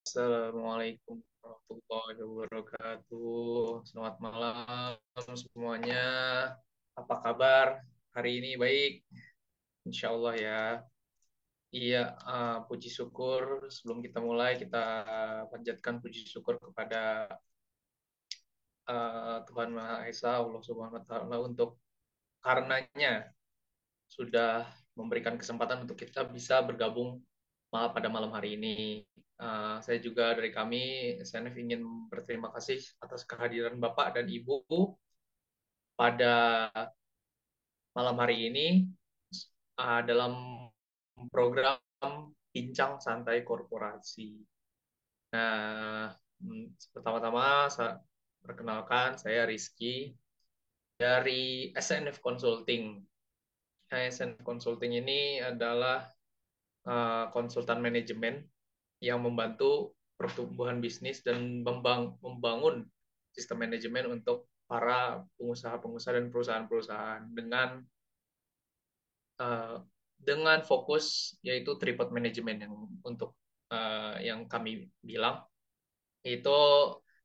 Assalamualaikum warahmatullahi wabarakatuh. Selamat malam semuanya. Apa kabar hari ini? Baik, insya Allah ya. Iya, puji syukur. Sebelum kita mulai, kita panjatkan puji syukur kepada Tuhan Maha Esa, Allah Subhanahu Wa Taala untuk karenanya sudah memberikan kesempatan untuk kita bisa bergabung pada malam hari ini. Saya juga dari kami, SNF ingin berterima kasih atas kehadiran Bapak dan Ibu pada malam hari ini dalam program Bincang Santai Korporasi. Nah, pertama-tama saya perkenalkan, saya Rizky dari SNF Consulting. SNF Consulting ini adalah konsultan manajemen yang membantu pertumbuhan bisnis dan membangun sistem manajemen untuk para pengusaha-pengusaha dan perusahaan-perusahaan uh, dengan fokus yaitu tripod manajemen yang untuk yang kami bilang itu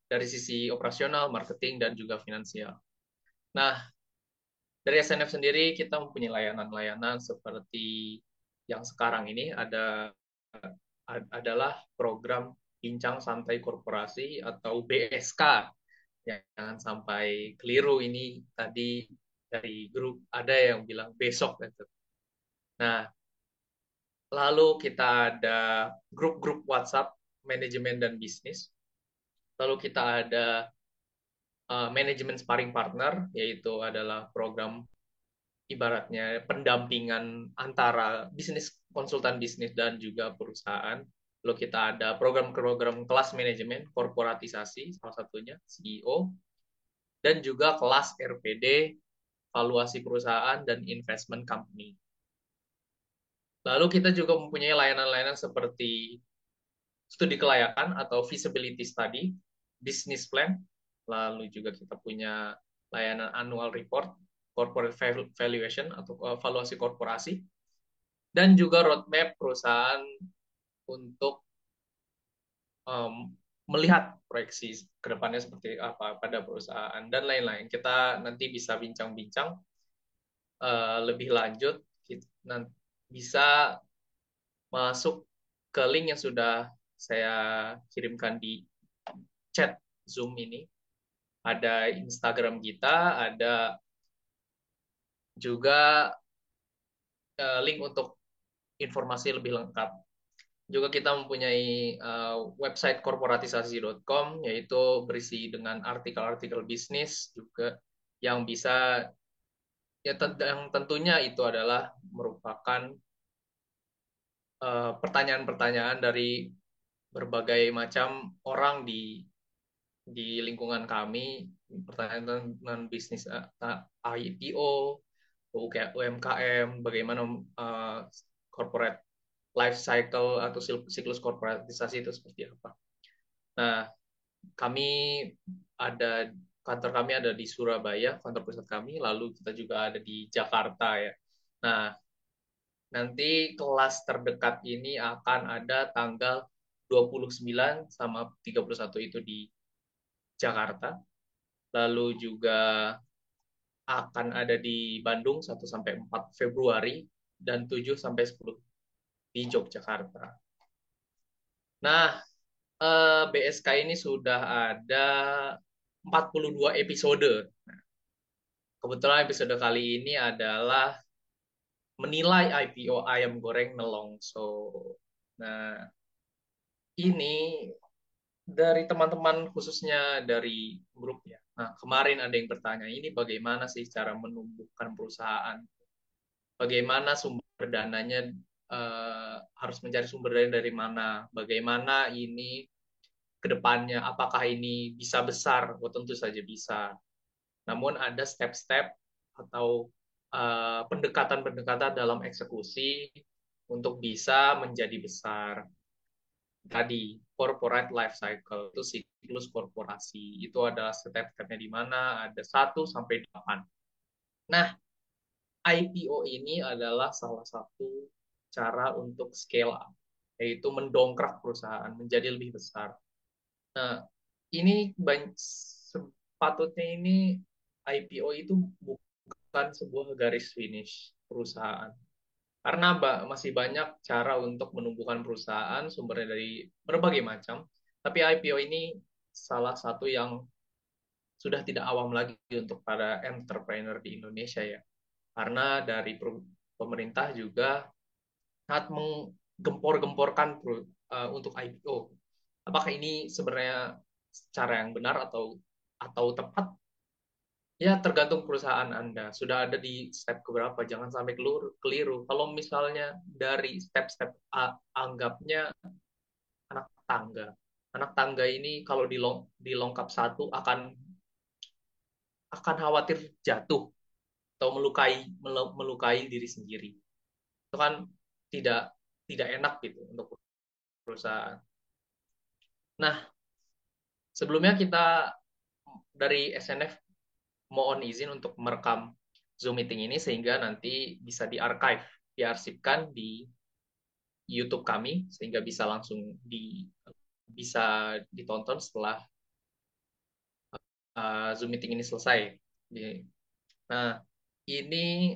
dari sisi operasional, marketing dan juga finansial. Nah, dari SNF sendiri kita mempunyai layanan-layanan seperti yang sekarang ini adalah program Bincang Santai Korporasi atau BSK. Ya, jangan sampai keliru ini tadi dari grup ada yang bilang besok gitu. Nah, lalu kita ada grup-grup WhatsApp manajemen dan bisnis. Lalu kita ada manajemen sparring partner, yaitu adalah program ibaratnya pendampingan antara konsultan bisnis dan juga perusahaan. Lalu kita ada program-program kelas manajemen, korporatisasi, salah satunya CEO, dan juga kelas RPD, valuasi perusahaan, dan investment company. Lalu kita juga mempunyai layanan-layanan seperti studi kelayakan atau feasibility study, business plan, lalu juga kita punya layanan annual report, corporate valuation atau valuasi korporasi, dan juga roadmap perusahaan untuk um, melihat proyeksi ke depannya seperti apa pada perusahaan dan lain-lain. Kita nanti bisa bincang-bincang lebih lanjut, kita bisa masuk ke link yang sudah saya kirimkan di chat Zoom ini. Ada Instagram kita, ada juga link untuk informasi lebih lengkap. Juga kita mempunyai website korporatisasi.com, yaitu berisi dengan artikel-artikel bisnis juga yang bisa, ya yang tentunya itu adalah merupakan pertanyaan-pertanyaan dari berbagai macam orang di lingkungan kami, pertanyaan tentang bisnis IPO, UMKM, bagaimana corporate life cycle atau siklus korporatisasi itu seperti apa. Nah, kami ada kantor kami ada di Surabaya, kantor pusat kami, lalu kita juga ada di Jakarta ya. Nah, nanti kelas terdekat ini akan ada tanggal 29 sama 31 itu di Jakarta. Lalu juga akan ada di Bandung 1 sampai 4 Februari dan 7 sampai 10 di Yogyakarta. Nah, BSK ini sudah ada 42 episode. Kebetulan episode kali ini adalah menilai IPO ayam goreng Nelongso. Nah, ini dari teman-teman khususnya dari grup ya. Nah, kemarin ada yang bertanya, ini bagaimana sih cara menumbuhkan perusahaan? Bagaimana sumber dananya, harus mencari sumber dana dari mana? Bagaimana ini ke depannya? Apakah ini bisa besar? Oh, tentu saja bisa. Namun ada step-step atau pendekatan-pendekatan dalam eksekusi untuk bisa menjadi besar. Tadi corporate life cycle itu siklus korporasi itu adalah step-stepnya di mana ada 1 sampai 8. Nah, IPO ini adalah salah satu cara untuk scale up. yaitu mendongkrak perusahaan menjadi lebih besar. Nah, ini sepatutnya ini IPO itu bukan sebuah garis finish perusahaan. Karena masih banyak cara untuk menumbuhkan perusahaan, sumbernya dari berbagai macam. Tapi IPO ini salah satu yang sudah tidak awam lagi untuk para entrepreneur di Indonesia ya. Karena dari pemerintah juga sangat menggempor-gemporkan untuk IPO. Apakah ini sebenarnya cara yang benar atau tepat? Ya, tergantung perusahaan Anda. Sudah ada di step keberapa, jangan sampai keliru. Kalau misalnya dari step-step anggapnya anak tangga. Anak tangga ini kalau dilongkap satu akan khawatir jatuh atau melukai diri sendiri. Itu kan tidak tidak enak gitu untuk perusahaan. Nah, sebelumnya kita dari SNF mohon izin untuk merekam Zoom meeting ini sehingga nanti bisa diarsipkan di YouTube kami sehingga bisa ditonton setelah Zoom meeting ini selesai. Nah, ini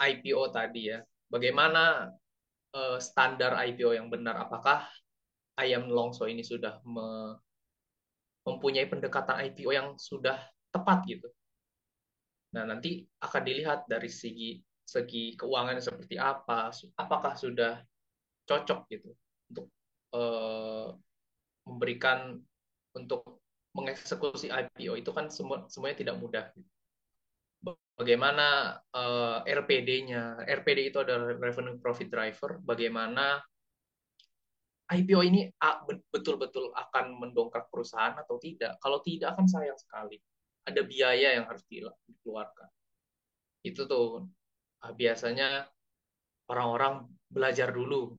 IPO tadi ya. Bagaimana standar IPO yang benar? Apakah Ayam Longso ini sudah mempunyai pendekatan IPO yang sudah tepat gitu? Nah, nanti akan dilihat dari segi segi keuangan seperti apa, apakah sudah cocok gitu untuk eh, memberikan untuk mengeksekusi IPO itu kan semuanya tidak mudah. Bagaimana RPD-nya? RPD itu adalah revenue profit driver. Bagaimana IPO ini betul-betul akan mendongkrak perusahaan atau tidak? Kalau tidak, akan sayang sekali. Ada biaya yang harus dikeluarkan. Itu tuh biasanya orang-orang belajar dulu.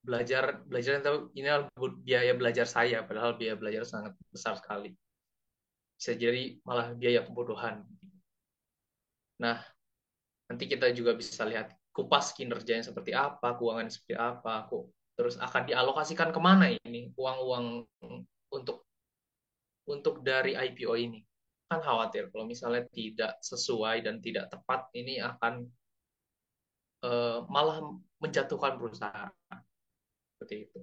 Belajar itu ini adalah biaya belajar saya, padahal biaya belajar sangat besar sekali. Bisa jadi malah biaya kebodohan. Nah, nanti kita juga bisa lihat kupas kinerjanya seperti apa, keuangan seperti apa, kok terus akan dialokasikan kemana ini uang-uang untuk dari IPO ini. Kan khawatir kalau misalnya tidak sesuai dan tidak tepat, ini akan malah menjatuhkan perusahaan seperti itu.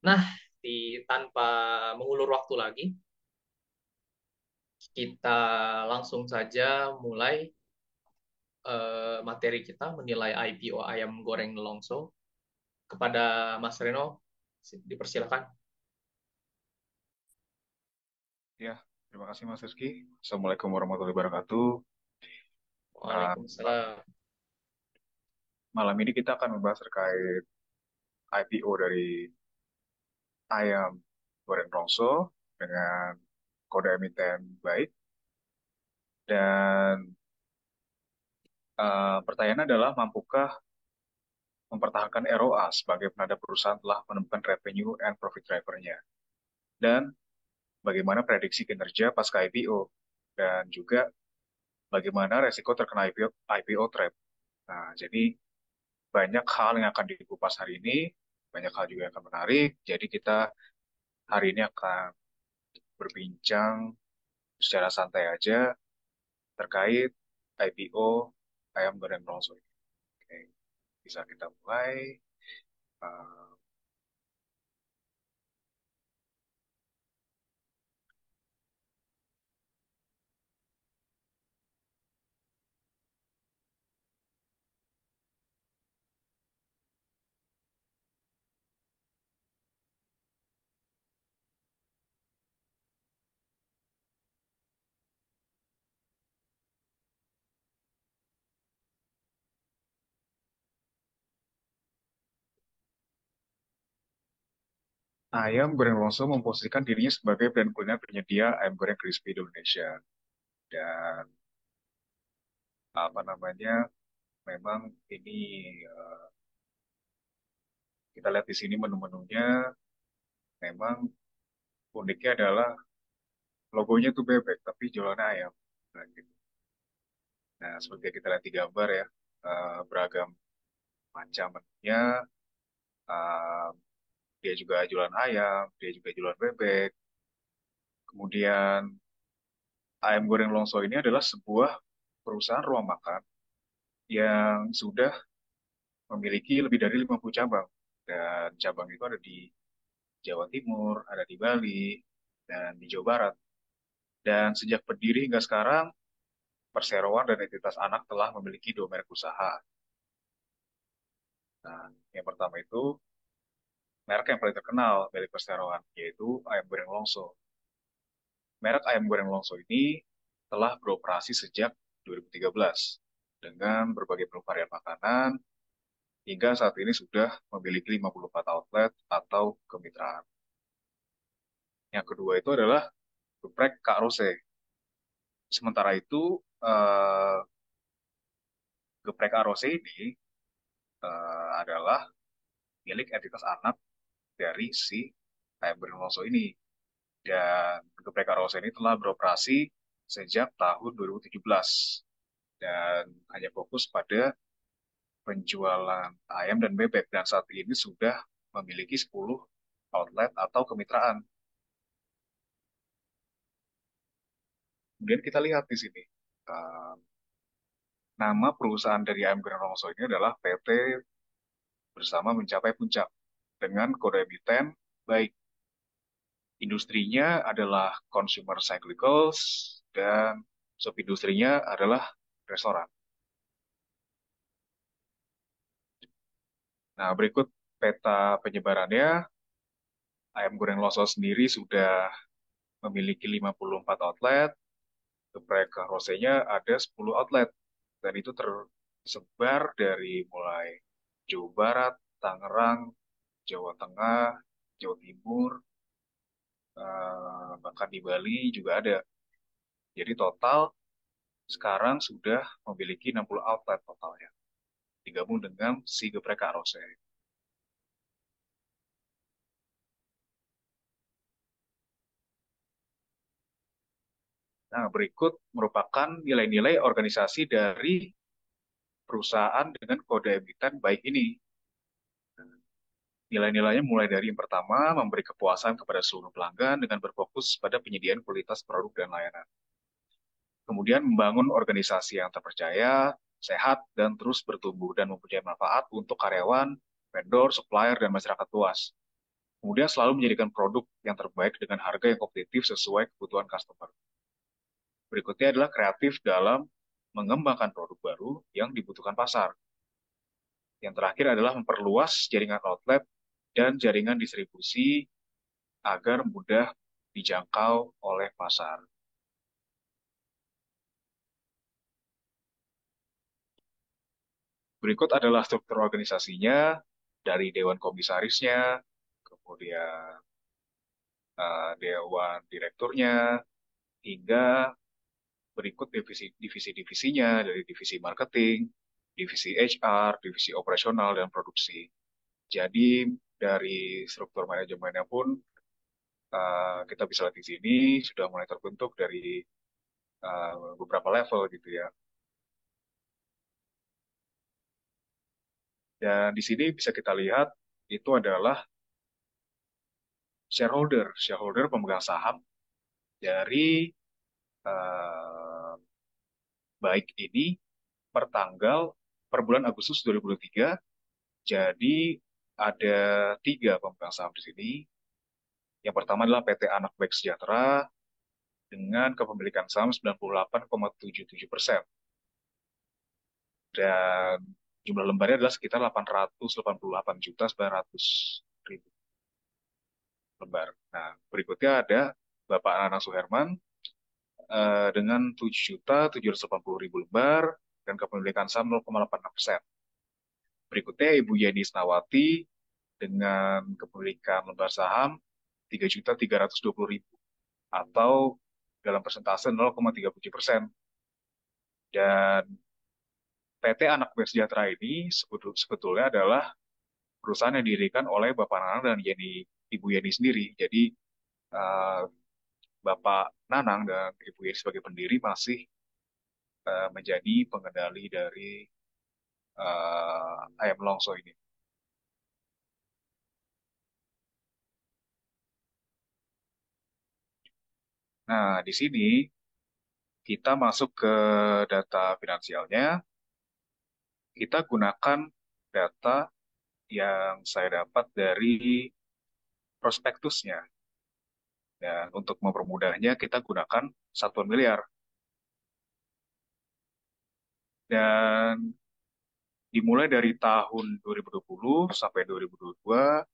Nah, tanpa mengulur waktu lagi, kita langsung saja mulai materi kita menilai IPO ayam goreng Longso. Kepada Mas Reno, dipersilakan. Ya, terima kasih Mas Rizky. Assalamualaikum warahmatullahi wabarakatuh. Uh, Waalaikumsalam. Malam ini kita akan membahas terkait IPO dari ayam goreng Rongso dengan kode emiten baik. Dan pertanyaan adalah, mampukah mempertahankan ROA sebagai penanda perusahaan telah menemukan revenue and profit driver-nya? Dan bagaimana prediksi kinerja pasca IPO? Dan juga bagaimana resiko terkena IPO trap? Nah, jadi banyak hal yang akan dikupas hari ini, banyak hal juga yang akan menarik. Jadi kita hari ini akan berbincang secara santai aja terkait IPO ayam goreng Rolls Royce. Oke, bisa kita mulai. Uh, Ayam goreng Rolls memposisikan dirinya sebagai brand kuliner penyedia ayam goreng crispy di Indonesia. Dan apa namanya, memang ini uh, kita lihat di sini menu-menunya, memang uniknya adalah logonya tuh bebek, tapi jualannya ayam. Nah, gitu. Nah, seperti yang kita lihat di gambar ya, beragam macam menunya. Uh, dia juga jualan ayam, dia juga jualan bebek. Kemudian ayam goreng Longso ini adalah sebuah perusahaan ruang makan yang sudah memiliki lebih dari 50 cabang. Dan cabang itu ada di Jawa Timur, ada di Bali, dan di Jawa Barat. Dan sejak berdiri hingga sekarang, perseroan dan entitas anak telah memiliki dua merek usaha. Nah, yang pertama itu merek yang paling terkenal milik perseroan, yaitu ayam goreng Longso. Merek ayam goreng Longso ini telah beroperasi sejak 2013 dengan berbagai varian makanan hingga saat ini sudah memiliki 54 outlet atau kemitraan. Yang kedua itu adalah geprek Kak Rose. Sementara itu, geprek Kak Rose ini adalah milik entitas anak dari si ayam goreng Longso ini. Dan geprek Kak Rose ini telah beroperasi sejak tahun 2017 dan hanya fokus pada penjualan ayam dan bebek dan saat ini sudah memiliki 10 outlet atau kemitraan. Kemudian kita lihat di sini, eh, nama perusahaan dari ayam goreng Longso ini adalah PT Bersama Mencapai Puncak dengan kode emiten baik. Industrinya adalah consumer cyclicals dan subindustrinya adalah restoran. Nah, berikut peta penyebarannya. Ayam goreng Longso sendiri sudah memiliki 54 outlet, geprek Rosenya ada 10 outlet, dan itu tersebar dari mulai Jawa Barat, Tangerang, Jawa Tengah, Jawa Timur, bahkan di Bali juga ada. Jadi total sekarang sudah memiliki 60 outlet totalnya, digabung dengan si geprek Kak Rose. Nah, berikut merupakan nilai-nilai organisasi dari perusahaan dengan kode emiten baik ini. Nilai-nilainya mulai dari yang pertama, memberi kepuasan kepada seluruh pelanggan dengan berfokus pada penyediaan kualitas produk dan layanan. Kemudian membangun organisasi yang terpercaya, sehat, dan terus bertumbuh dan mempunyai manfaat untuk karyawan, vendor, supplier, dan masyarakat luas. Kemudian selalu menjadikan produk yang terbaik dengan harga yang kompetitif sesuai kebutuhan customer. Berikutnya adalah kreatif dalam mengembangkan produk baru yang dibutuhkan pasar. Yang terakhir adalah memperluas jaringan outlet dan jaringan distribusi agar mudah dijangkau oleh pasar. Berikut adalah struktur organisasinya dari dewan komisarisnya, kemudian dewan direkturnya, hingga berikut divisi-divisinya dari divisi marketing, divisi HR, divisi operasional, dan produksi. Jadi dari struktur manajemennya pun kita bisa lihat di sini sudah mulai terbentuk dari beberapa level gitu ya. Dan di sini bisa kita lihat itu adalah shareholder pemegang saham dari eh, baik ini per bulan Agustus 2023. Jadi ada tiga pemegang saham di sini. Yang pertama adalah PT Anak Baik Sejahtera dengan kepemilikan saham 98,77%. Dan jumlah lembarnya adalah sekitar 888.900.000 lembar. Nah, berikutnya ada Bapak Nanang Suherman dengan 7.780.000 lembar dan kepemilikan saham 0,86%. Berikutnya Ibu Yeni Isnawati dengan kepemilikan lembar saham 3.320.000 atau dalam persentase 0,37%. Dan PT Anak Sejahtera ini sebetulnya adalah perusahaan yang didirikan oleh Bapak Nanang dan Ibu Yeni sendiri. Jadi eh, Bapak Nanang dan Ibu Yeni sebagai pendiri masih menjadi pengendali dari ayam longso ini. Nah, di sini kita masuk ke data finansialnya. Kita gunakan data yang saya dapat dari prospektusnya. Dan untuk mempermudahnya, kita gunakan satuan miliar. Dan dimulai dari tahun 2020 sampai 2022,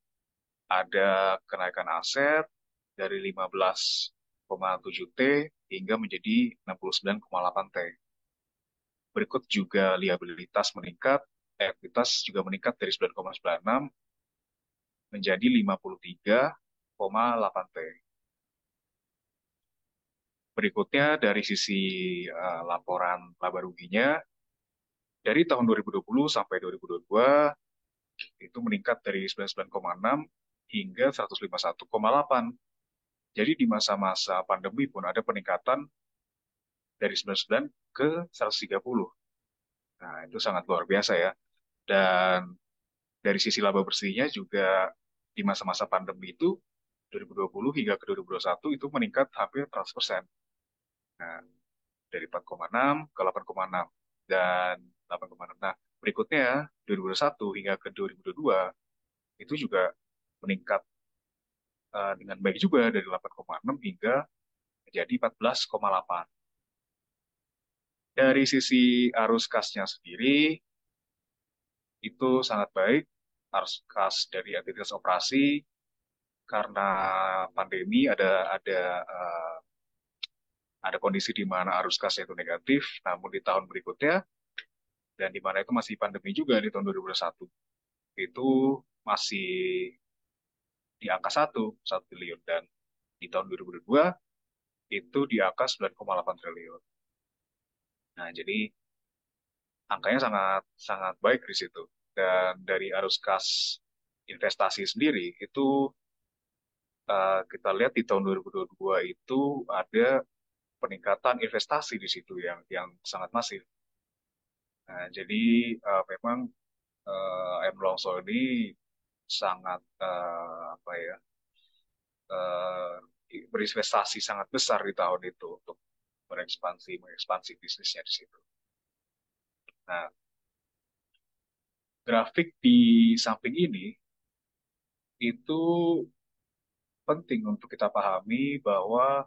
ada kenaikan aset dari 15,7 T hingga menjadi 69,8 T. Berikut juga liabilitas meningkat, ekuitas juga meningkat dari 9,96 menjadi 53,8 T. Berikutnya dari sisi laporan laba ruginya, dari tahun 2020 sampai 2022 itu meningkat dari 99,6 hingga 151,8. Jadi di masa-masa pandemi pun ada peningkatan dari 99 ke 130. Nah, itu sangat luar biasa ya. Dan dari sisi laba bersihnya juga di masa-masa pandemi itu 2020 hingga ke 2021 itu meningkat hampir 100%. Nah, dari 4,6 ke 8,6 dan 8,6. Nah, berikutnya 2021 hingga ke 2022 itu juga meningkat dengan baik juga dari 8,6 hingga menjadi 14,8. Dari sisi arus kasnya sendiri itu sangat baik. Arus kas dari aktivitas operasi karena pandemi eh, ada kondisi di mana arus kasnya itu negatif, namun di tahun berikutnya dan di mana itu masih pandemi juga di tahun 2021 itu masih di angka 1 triliun dan di tahun 2022 itu di angka 9,8 triliun. Nah, jadi angkanya sangat sangat baik di situ. Dan dari arus kas investasi sendiri itu kita lihat di tahun 2022 itu ada peningkatan investasi di situ yang sangat masif. Nah, jadi memang M Longsor ini sangat apa ya berinvestasi sangat besar di tahun itu untuk mengekspansi bisnisnya di situ. Nah, grafik di samping ini itu penting untuk kita pahami bahwa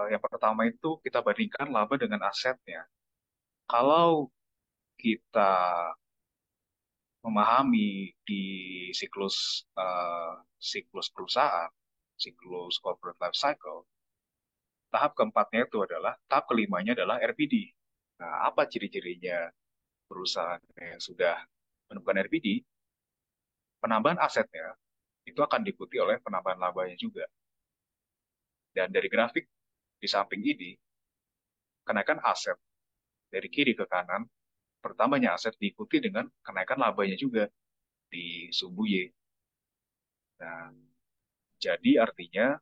yang pertama itu kita bandingkan laba dengan asetnya. Kalau kita memahami di siklus siklus perusahaan, siklus corporate life cycle, tahap keempatnya itu adalah tahap kelimanya adalah RPD. Nah, apa ciri-cirinya perusahaan yang sudah menemukan RPD? Penambahan asetnya itu akan diikuti oleh penambahan labanya juga. Dan dari grafik di samping ini, kenaikan aset dari kiri ke kanan, pertamanya aset diikuti dengan kenaikan labanya juga di sumbu Y. Nah, jadi artinya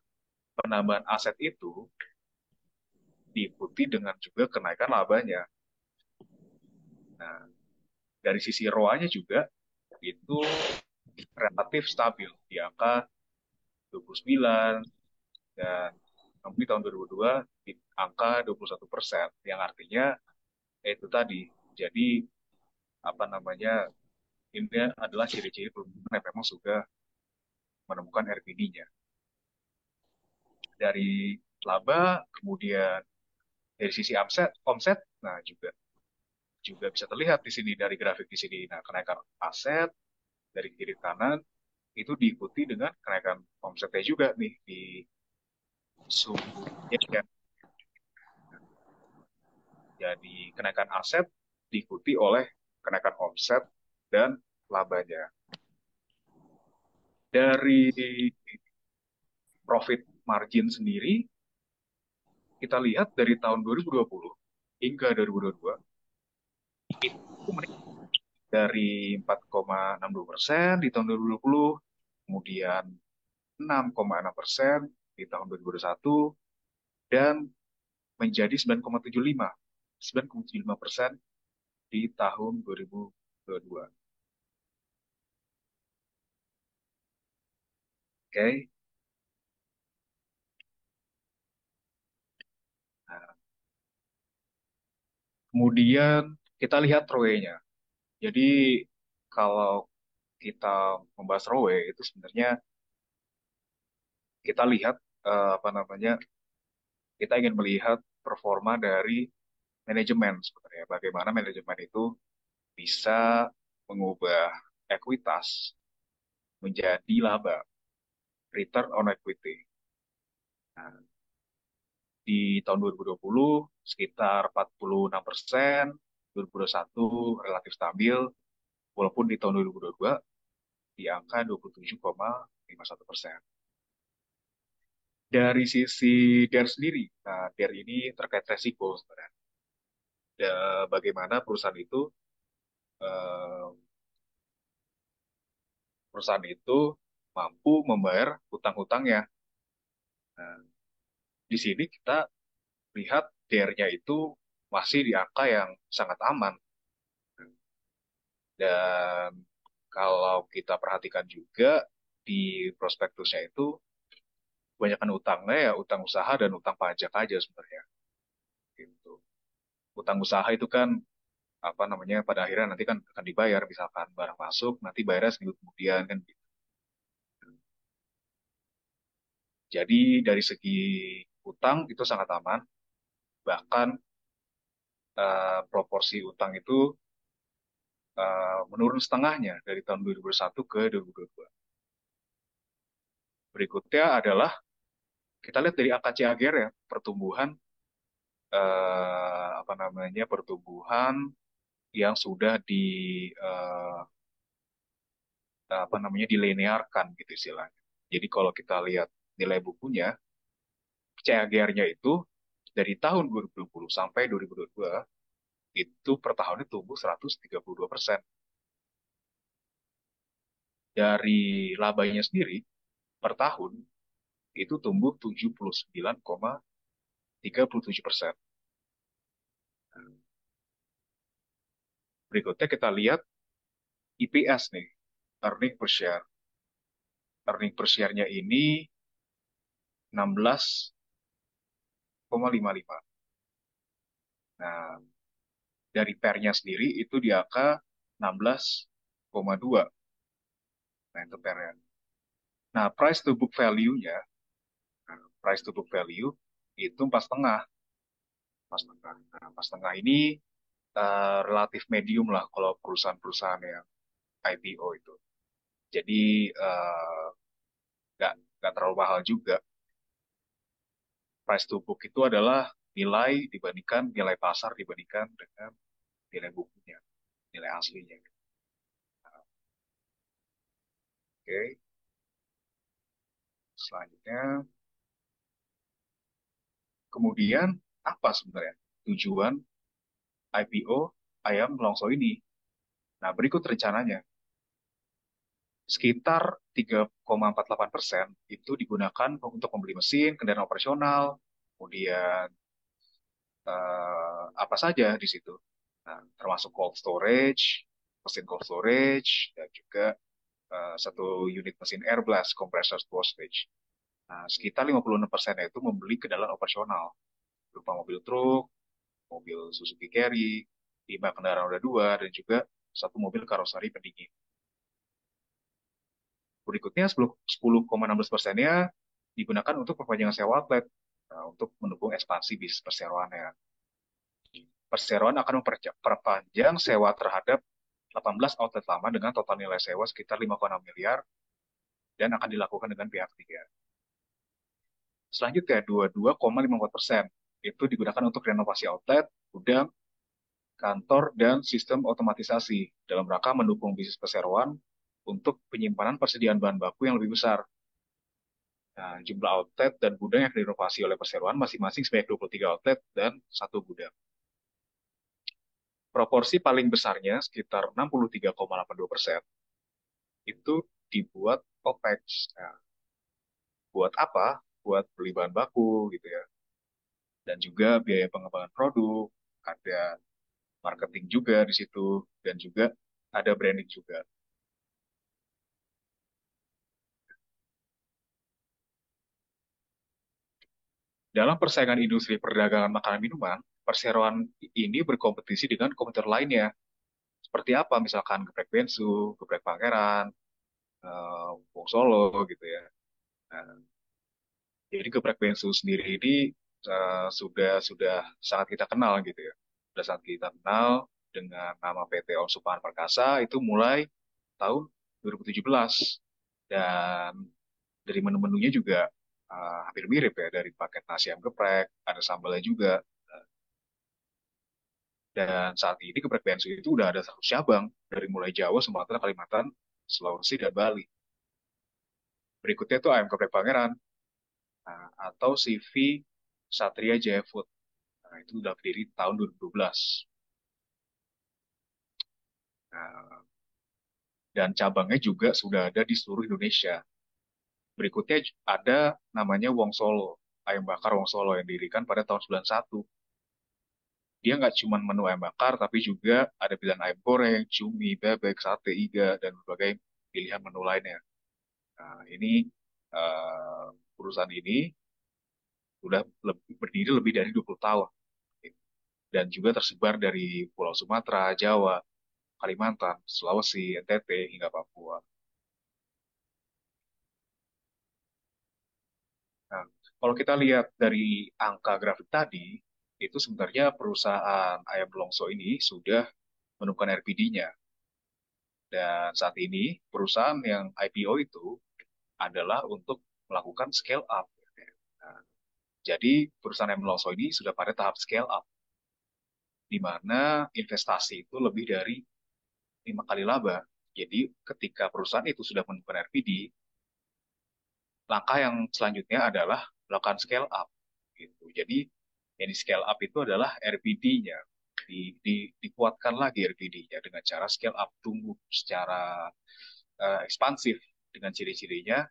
penambahan aset itu diikuti dengan juga kenaikan labanya. Nah, dari sisi ROA-nya juga itu relatif stabil di angka 29 dan namun di tahun 2002 di angka 21%, yang artinya itu tadi. Jadi apa namanya ini adalah ciri-ciri perusahaan yang memang sudah menemukan RPD-nya. Dari laba, kemudian dari sisi omset, nah juga juga bisa terlihat di sini dari grafik di sini. Nah, kenaikan aset dari kiri ke kanan itu diikuti dengan kenaikan omsetnya juga nih di sumbu ya. Jadi kenaikan aset diikuti oleh kenaikan omset dan labanya. Dari profit margin sendiri, kita lihat dari tahun 2020 hingga 2022, itu meningkat dari 4,62% di tahun 2020, kemudian 6,6% di tahun 2021, dan menjadi 9,75% di tahun 2022. Oke. Nah, kemudian kita lihat ROE-nya. Jadi kalau kita membahas ROE itu sebenarnya kita lihat apa namanya, kita ingin melihat performa dari manajemen sebenarnya. Bagaimana manajemen itu bisa mengubah ekuitas menjadi laba, return on equity. Nah, di tahun 2020 sekitar 46%, 2021 relatif stabil, walaupun di tahun 2022 di angka 27,51%. Dari sisi DER sendiri, nah DER ini terkait resiko sebenarnya. Bagaimana eh, perusahaan itu mampu membayar hutang-hutangnya. Nah, di sini kita lihat DER-nya itu masih di angka yang sangat aman. Dan kalau kita perhatikan juga di prospektusnya itu kebanyakan utangnya ya utang usaha dan utang pajak aja sebenarnya. Gitu. Utang usaha itu kan apa namanya pada akhirnya nanti kan akan dibayar misalkan barang masuk nanti bayarnya seminggu kemudian kan gitu. Jadi dari segi utang itu sangat aman, bahkan proporsi utang itu menurun setengahnya dari tahun 2021 ke 2022. Berikutnya adalah kita lihat dari angka CAGR ya, pertumbuhan apa namanya pertumbuhan yang sudah eh, apa namanya dilinearkan gitu istilahnya. Jadi kalau kita lihat nilai bukunya, CAGR-nya itu dari tahun 2020 sampai 2022 itu per tahunnya tumbuh 132%. Dari labanya sendiri per tahun itu tumbuh 79,37%. Berikutnya kita lihat EPS nih, earning per share. Earning per share-nya ini 16,55. Nah, dari pernya sendiri itu di angka 16,2. Nah, itu pernya. Nah, price to book value-nya, price to book value itu empat setengah, pas setengah. Nah, pas setengah ini relatif medium lah kalau perusahaan-perusahaan yang IPO itu. Jadi nggak nggak terlalu mahal juga. Price to book itu adalah nilai dibandingkan nilai pasar dibandingkan dengan nilai bukunya, nilai aslinya. Oke, selanjutnya, kemudian apa sebenarnya tujuan IPO ayam Longso ini? Nah, berikut rencananya. Sekitar 3,48% itu digunakan untuk membeli mesin, kendaraan operasional, kemudian apa saja di situ. Nah, termasuk cold storage, mesin cold storage, dan juga satu unit mesin air blast, compressor storage. Nah, sekitar 56% itu membeli kendaraan operasional, berupa mobil truk, mobil Suzuki Carry, 5 kendaraan roda 2, dan juga satu mobil karoseri pendingin. Berikutnya 10,16%-nya digunakan untuk perpanjangan sewa outlet, nah, untuk mendukung ekspansi bisnis perseroannya. Perseroan akan memperpanjang sewa terhadap 18 outlet lama dengan total nilai sewa sekitar 5,6 miliar dan akan dilakukan dengan pihak ketiga. Selanjutnya, 22,54% itu digunakan untuk renovasi outlet, gudang, kantor, dan sistem otomatisasi dalam rangka mendukung bisnis perseroan untuk penyimpanan persediaan bahan baku yang lebih besar. Nah, jumlah outlet dan gudang yang direnovasi oleh perseroan masing-masing sebanyak 23 outlet dan satu gudang. Proporsi paling besarnya sekitar 63,82% itu dibuat OPEX. Nah, buat apa? Buat beli bahan baku gitu ya. Dan juga biaya pengembangan produk, ada marketing juga di situ, dan juga ada branding juga. Dalam persaingan industri perdagangan makanan minuman, perseroan ini berkompetisi dengan kompetitor lainnya. Seperti apa? Misalkan geprek Bensu, geprek Pangeran, Wong Solo gitu ya. Nah, jadi geprek Bensu sendiri ini sudah sangat kita kenal gitu ya. Sudah sangat kita kenal dengan nama PT Onsupan Perkasa itu mulai tahun 2017. Dan dari menu-menunya juga hampir mirip ya, dari paket nasi ayam geprek, ada sambalnya juga. Dan saat ini geprek Bensu itu udah ada 100 cabang dari mulai Jawa, Sumatera, Kalimantan, Sulawesi, dan Bali. Berikutnya itu ayam geprek Pangeran, atau CV Satria Jaya Food. Nah, itu udah berdiri tahun 2012. Nah, dan cabangnya juga sudah ada di seluruh Indonesia. Berikutnya ada namanya Wong Solo, ayam bakar Wong Solo yang didirikan pada tahun 91. Dia nggak cuma menu ayam bakar, tapi juga ada pilihan ayam goreng, cumi, bebek, sate, iga, dan berbagai pilihan menu lainnya. Nah, ini perusahaan ini sudah berdiri lebih dari 20 tahun. Dan juga tersebar dari Pulau Sumatera, Jawa, Kalimantan, Sulawesi, NTT, hingga Papua. Nah, kalau kita lihat dari angka grafik tadi, itu sebenarnya perusahaan ayam Longso ini sudah menemukan RPD-nya. Dan saat ini perusahaan yang IPO itu adalah untuk melakukan scale up. Nah, jadi perusahaan ayam Longso ini sudah pada tahap scale up, di mana investasi itu lebih dari 5 kali laba. Jadi ketika perusahaan itu sudah menemukan RPD, langkah yang selanjutnya adalah melakukan scale up. Gitu. Jadi yang di scale up itu adalah RPD-nya. Dikuatkan lagi RPD-nya dengan cara scale up, tumbuh secara ekspansif, dengan ciri-cirinya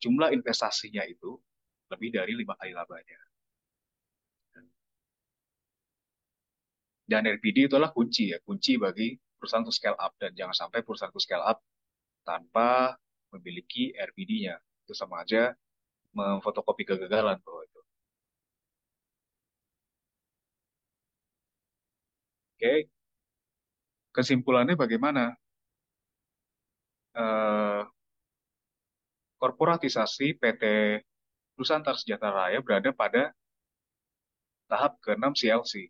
jumlah investasinya itu lebih dari 5 kali labanya. Dan RPD itulah kunci ya, kunci bagi perusahaan untuk scale up. Dan jangan sampai perusahaan untuk scale up tanpa memiliki RPD-nya. Itu sama aja memfotokopi kegagalan tuh itu. Oke, kesimpulannya bagaimana? Eh, Korporatisasi PT Nusantara Sejahtera Raya berada pada tahap ke-6 CLC.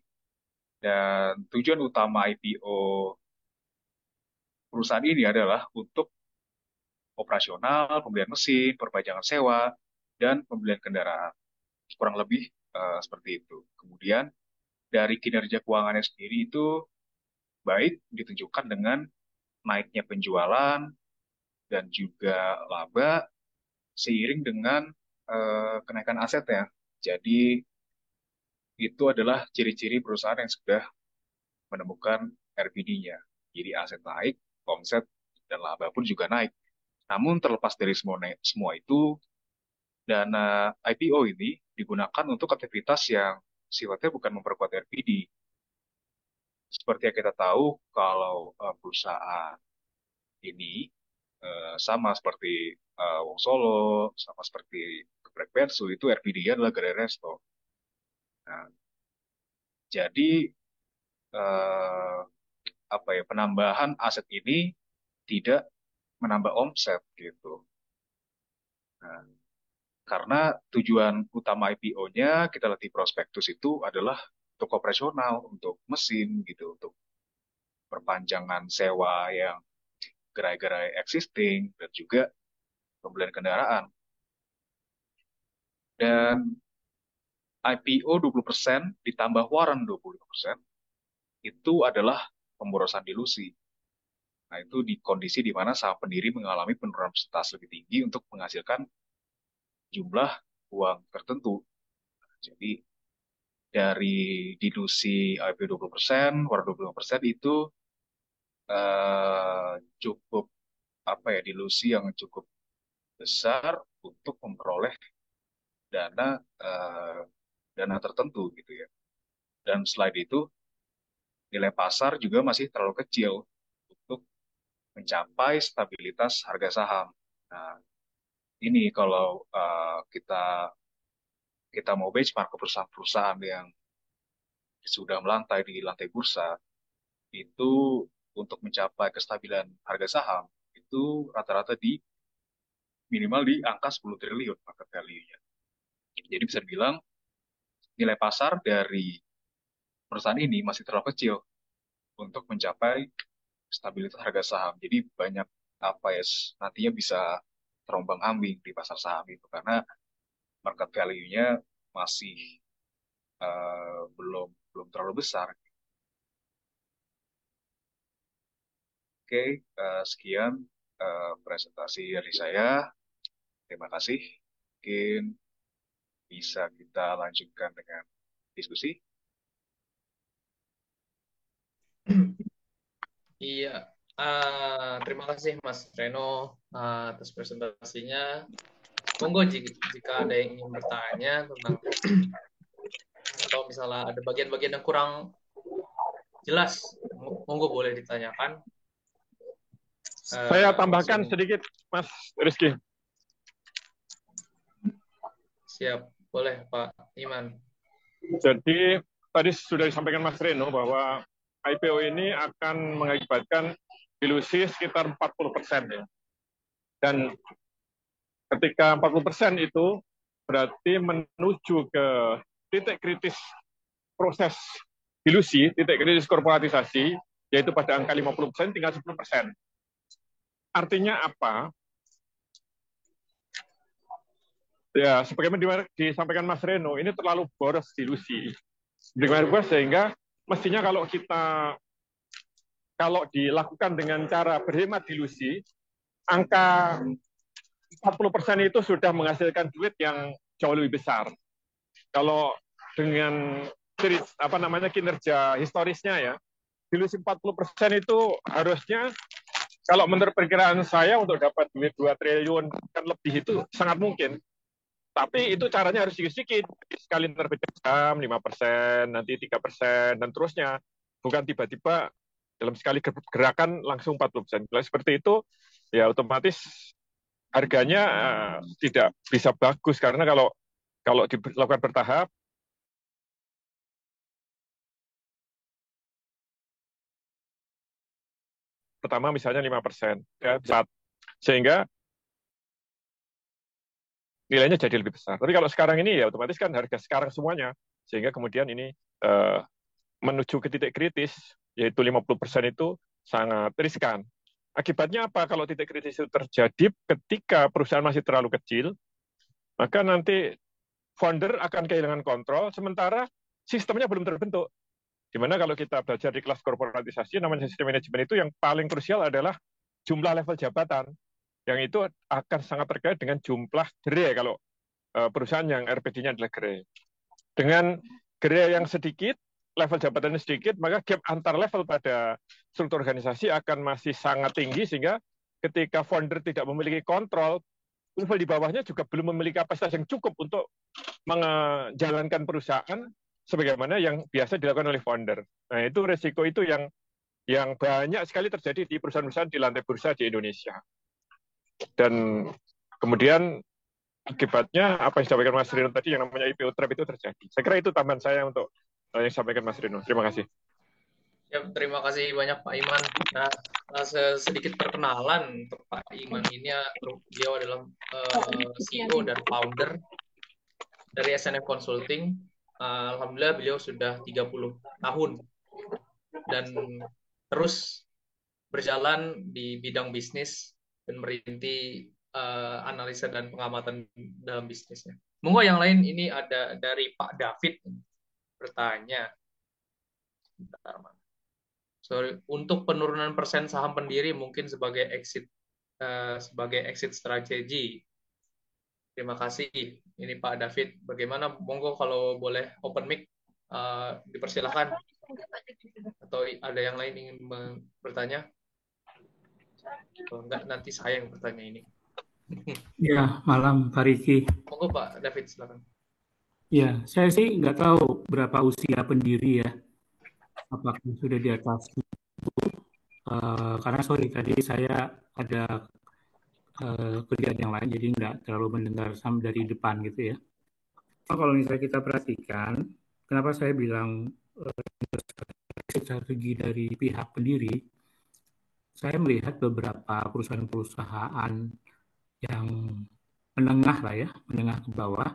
Dan tujuan utama IPO perusahaan ini adalah untuk operasional, pembelian mesin, perpanjangan sewa, dan pembelian kendaraan. Kurang lebih seperti itu. Kemudian dari kinerja keuangannya sendiri itu baik, ditunjukkan dengan naiknya penjualan dan juga laba seiring dengan kenaikan asetnya. Jadi itu adalah ciri-ciri perusahaan yang sudah menemukan RPD-nya. Jadi aset naik, omset dan laba pun juga naik. Namun terlepas dari semua itu, dana IPO ini digunakan untuk aktivitas yang sifatnya bukan memperkuat RPD. Seperti yang kita tahu, kalau perusahaan ini sama seperti Wong Solo, sama seperti Geprek Bensu, itu RPD-nya adalah Gerai Resto. Nah, jadi eh, apa ya, penambahan aset ini tidak menambah omset gitu. Nah, karena tujuan utama IPO-nya kita lihat di prospektus itu adalah untuk operasional, untuk mesin gitu, untuk perpanjangan sewa yang gerai-gerai existing dan juga pembelian kendaraan. Dan IPO 20% ditambah warren 25% itu adalah pemborosan dilusi. Nah, itu di kondisi di mana saham pendiri mengalami penurunan persentase lebih tinggi untuk menghasilkan jumlah uang tertentu. Jadi dari dilusi IP 20%, warna 25% itu cukup apa ya, dilusi yang cukup besar untuk memperoleh dana eh, dana tertentu gitu ya. Dan selain itu nilai pasar juga masih terlalu kecil untuk mencapai stabilitas harga saham. Nah, ini kalau kita kita mau benchmark ke perusahaan-perusahaan yang sudah melantai di lantai bursa, itu untuk mencapai kestabilan harga saham, itu rata-rata di minimal di angka 10 triliun market value-nya. Jadi bisa dibilang nilai pasar dari perusahaan ini masih terlalu kecil untuk mencapai stabilitas harga saham. Jadi banyak apa ya nantinya bisa terombang-ambing di pasar saham itu karena market value-nya masih belum belum terlalu besar. Oke, sekian presentasi dari saya. Terima kasih. Mungkin bisa kita lanjutkan dengan diskusi. Iya, terima kasih Mas Reno atas presentasinya. Monggo jika ada yang ingin bertanya tentang atau misalnya ada bagian-bagian yang kurang jelas, monggo boleh ditanyakan. Saya tambahkan Langsung sedikit, Mas Rizky. siap, boleh Pak Iman. Jadi tadi sudah disampaikan Mas Reno bahwa IPO ini akan mengakibatkan dilusi sekitar 40% ya. Dan ketika 40% itu berarti menuju ke titik kritis proses dilusi, titik kritis korporatisasi, yaitu pada angka 50% tinggal 10%. Artinya apa? Ya, sebagaimana disampaikan Mas Reno, ini terlalu boros dilusi. Sehingga mestinya kalau dilakukan dengan cara berhemat dilusi, angka 40% itu sudah menghasilkan duit yang jauh lebih besar. Kalau dengan kinerja historisnya ya, dilusi 40% itu harusnya kalau menurut perkiraan saya untuk dapat duit 2 triliun kan lebih itu sangat mungkin. Tapi itu caranya harus sedikit-sedikit. Sekali terbitkan saham 5%, nanti 3%, dan terusnya. Bukan tiba-tiba dalam sekali gerakan langsung 40%. Kalau seperti itu, ya otomatis harganya tidak bisa bagus. Karena kalau dilakukan bertahap, pertama misalnya 5%. Ya, sehingga nilainya jadi lebih besar. Tapi kalau sekarang ini ya otomatis kan harga sekarang semuanya. Sehingga kemudian ini menuju ke titik kritis, yaitu 50% itu sangat riskan. Akibatnya apa kalau titik kritis itu terjadi ketika perusahaan masih terlalu kecil, maka nanti founder akan kehilangan kontrol, sementara sistemnya belum terbentuk. Dimana kalau kita belajar di kelas korporatisasi, namanya sistem manajemen itu yang paling krusial adalah jumlah level jabatan. Yang itu akan sangat terkait dengan jumlah gerai kalau perusahaan yang RPD-nya adalah gerai. Dengan gerai yang sedikit, level jabatannya sedikit, maka gap antar level pada struktur organisasi akan masih sangat tinggi, sehingga ketika founder tidak memiliki kontrol, level di bawahnya juga belum memiliki kapasitas yang cukup untuk menjalankan perusahaan sebagaimana yang biasa dilakukan oleh founder. Nah, itu resiko itu yang banyak sekali terjadi di perusahaan-perusahaan di lantai bursa di Indonesia. Dan kemudian akibatnya apa yang disampaikan Mas Rino tadi yang namanya IPO trap itu terjadi. Saya kira itu tambahan saya untuk yang disampaikan Mas Rino. Terima kasih. Ya, terima kasih banyak Pak Iman. Nah, sedikit perkenalan untuk Pak Iman ini, beliau adalah CEO dan founder dari SNF Consulting. Alhamdulillah beliau sudah 30 tahun dan terus berjalan di bidang bisnis dan merinti analisa dan pengamatan dalam bisnisnya. Monggo yang lain, ini ada dari Pak David bertanya. Bentar, sorry, untuk penurunan persen saham pendiri mungkin sebagai exit strategi. Terima kasih. Ini Pak David. Bagaimana? Monggo kalau boleh open mic, dipersilakan. Atau ada yang lain ingin bertanya? Kalau enggak, nanti saya yang bertanya ini. Ya, malam Pak Riki. Monggo Pak David, silakan. Ya, saya sih nggak tahu berapa usia pendiri ya. apakah sudah di atas karena sorry tadi saya ada kerjaan yang lain jadi nggak terlalu mendengar dari depan gitu ya. Kalau misalnya kita perhatikan, kenapa saya bilang strategi dari pihak pendiri, saya melihat beberapa perusahaan-perusahaan yang menengah lah ya, menengah ke bawah,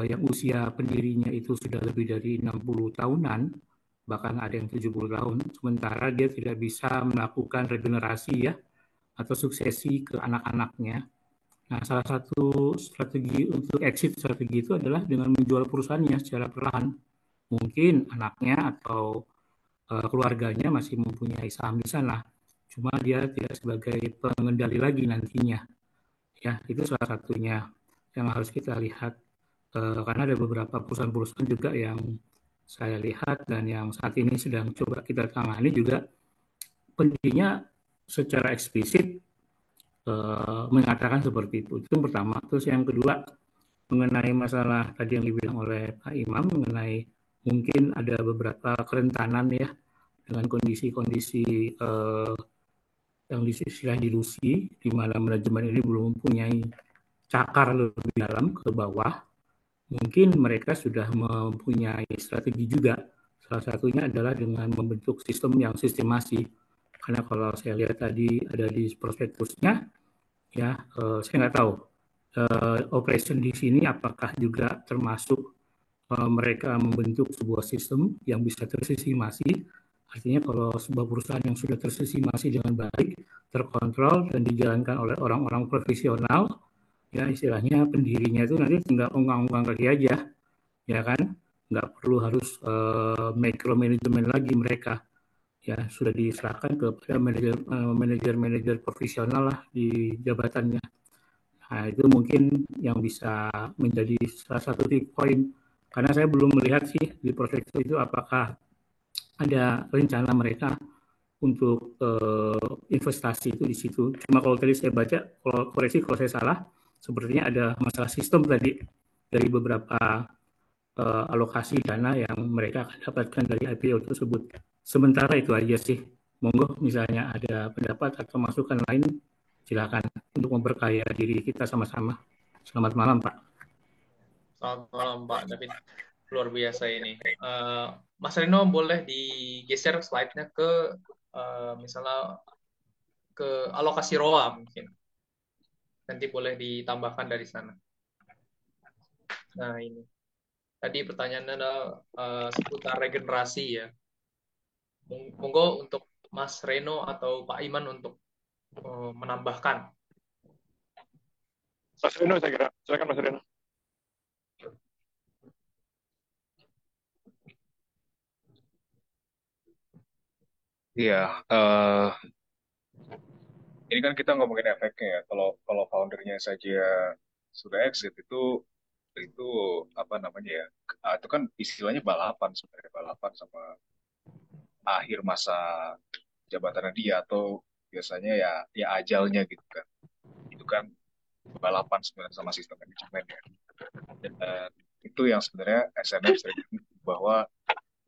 yang usia pendirinya itu sudah lebih dari 60 tahunan, bahkan ada yang 70 tahun, sementara dia tidak bisa melakukan regenerasi ya, atau suksesi ke anak-anaknya. Nah, salah satu strategi untuk exit strategi itu adalah dengan menjual perusahaannya secara perlahan. Mungkin anaknya atau keluarganya masih mempunyai saham di sana, cuma dia tidak sebagai pengendali lagi nantinya. Ya, itu salah satunya yang harus kita lihat. Karena ada beberapa perusahaan-perusahaan juga yang saya lihat dan yang saat ini sedang coba kita tangani juga pendirinya secara eksplisit mengatakan seperti itu. Itu yang pertama. Terus yang kedua, mengenai masalah tadi yang dibilang oleh Pak Imam mengenai mungkin ada beberapa kerentanan ya dengan kondisi-kondisi yang istilah dilusi, di mana manajemen ini belum mempunyai cakar lebih dalam ke bawah. Mungkin mereka sudah mempunyai strategi juga. Salah satunya adalah dengan membentuk sistem yang sistemasi. Karena kalau saya lihat tadi ada di prospektusnya, ya saya nggak tahu operation di sini apakah juga termasuk mereka membentuk sebuah sistem yang bisa tersistemasi. Artinya kalau sebuah perusahaan yang sudah tersistemasi dengan baik, terkontrol dan dijalankan oleh orang-orang profesional, ya istilahnya pendirinya itu nanti tinggal unggang-unggang kaki aja, ya kan? Nggak perlu harus micromanagement lagi mereka. Ya sudah diserahkan kepada manajer-manajer profesional lah di jabatannya. Nah, itu mungkin yang bisa menjadi salah satu titik poin. Karena saya belum melihat sih di proyek itu apakah ada rencana mereka untuk investasi itu di situ. Cuma kalau tadi saya baca, kalau koreksi kalau saya salah, sepertinya ada masalah sistem tadi dari beberapa alokasi dana yang mereka akan dapatkan dari IPO tersebut. Sementara itu aja sih. Monggo misalnya ada pendapat atau masukan lain, silakan untuk memperkaya diri kita sama-sama. Selamat malam, Pak. Selamat malam Pak David, luar biasa ini. Mas Rino boleh digeser slide-nya ke misalnya ke alokasi ROA mungkin. Nanti boleh ditambahkan dari sana. Nah ini. Tadi pertanyaannya adalah seputar regenerasi ya. Monggo untuk Mas Reno atau Pak Iman untuk menambahkan. Mas Reno saya kira. Silakan Mas Reno. Iya, ini kan kita ngomongin efeknya ya. Kalau foundernya saja sudah exit itu apa namanya ya? Itu kan istilahnya balapan sebenarnya, balapan sama akhir masa jabatan dia atau biasanya ya ajalnya gitu kan. Itu kan balapan sebenarnya sama sistem manajemen ya. Dan itu yang sebenarnya SNF sering bilang bahwa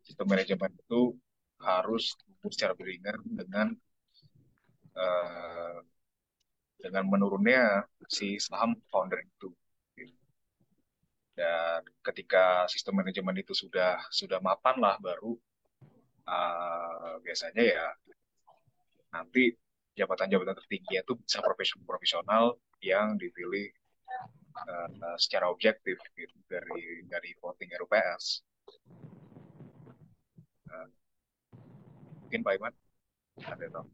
sistem manajemen itu harus tumbuh secara beriringan eh, dengan menurunnya si saham founder itu. Dan ketika sistem manajemen itu sudah mapan lah, baru biasanya ya nanti jabatan-jabatan tertinggi itu bisa profesional yang dipilih secara objektif gitu dari voting RUPS. Mungkin Pak Iman ada tahu.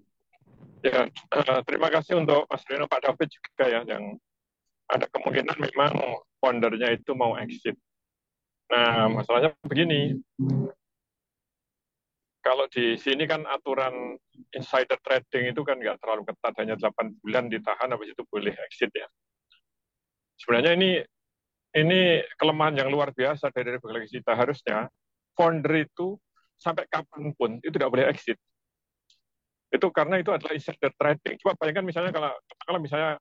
Ya, terima kasih untuk Mas Reno, Pak David juga ya, yang ada kemungkinan memang foundernya itu mau exit. Nah, masalahnya begini, kalau di sini kan aturan insider trading itu kan nggak terlalu ketat, hanya 8 bulan ditahan, habis itu boleh exit ya. Sebenarnya ini kelemahan yang luar biasa dari regulasi kita. Harusnya founder itu sampai kapanpun itu tidak boleh exit. Itu karena itu adalah insider trading. Coba bayangkan misalnya kalau misalnya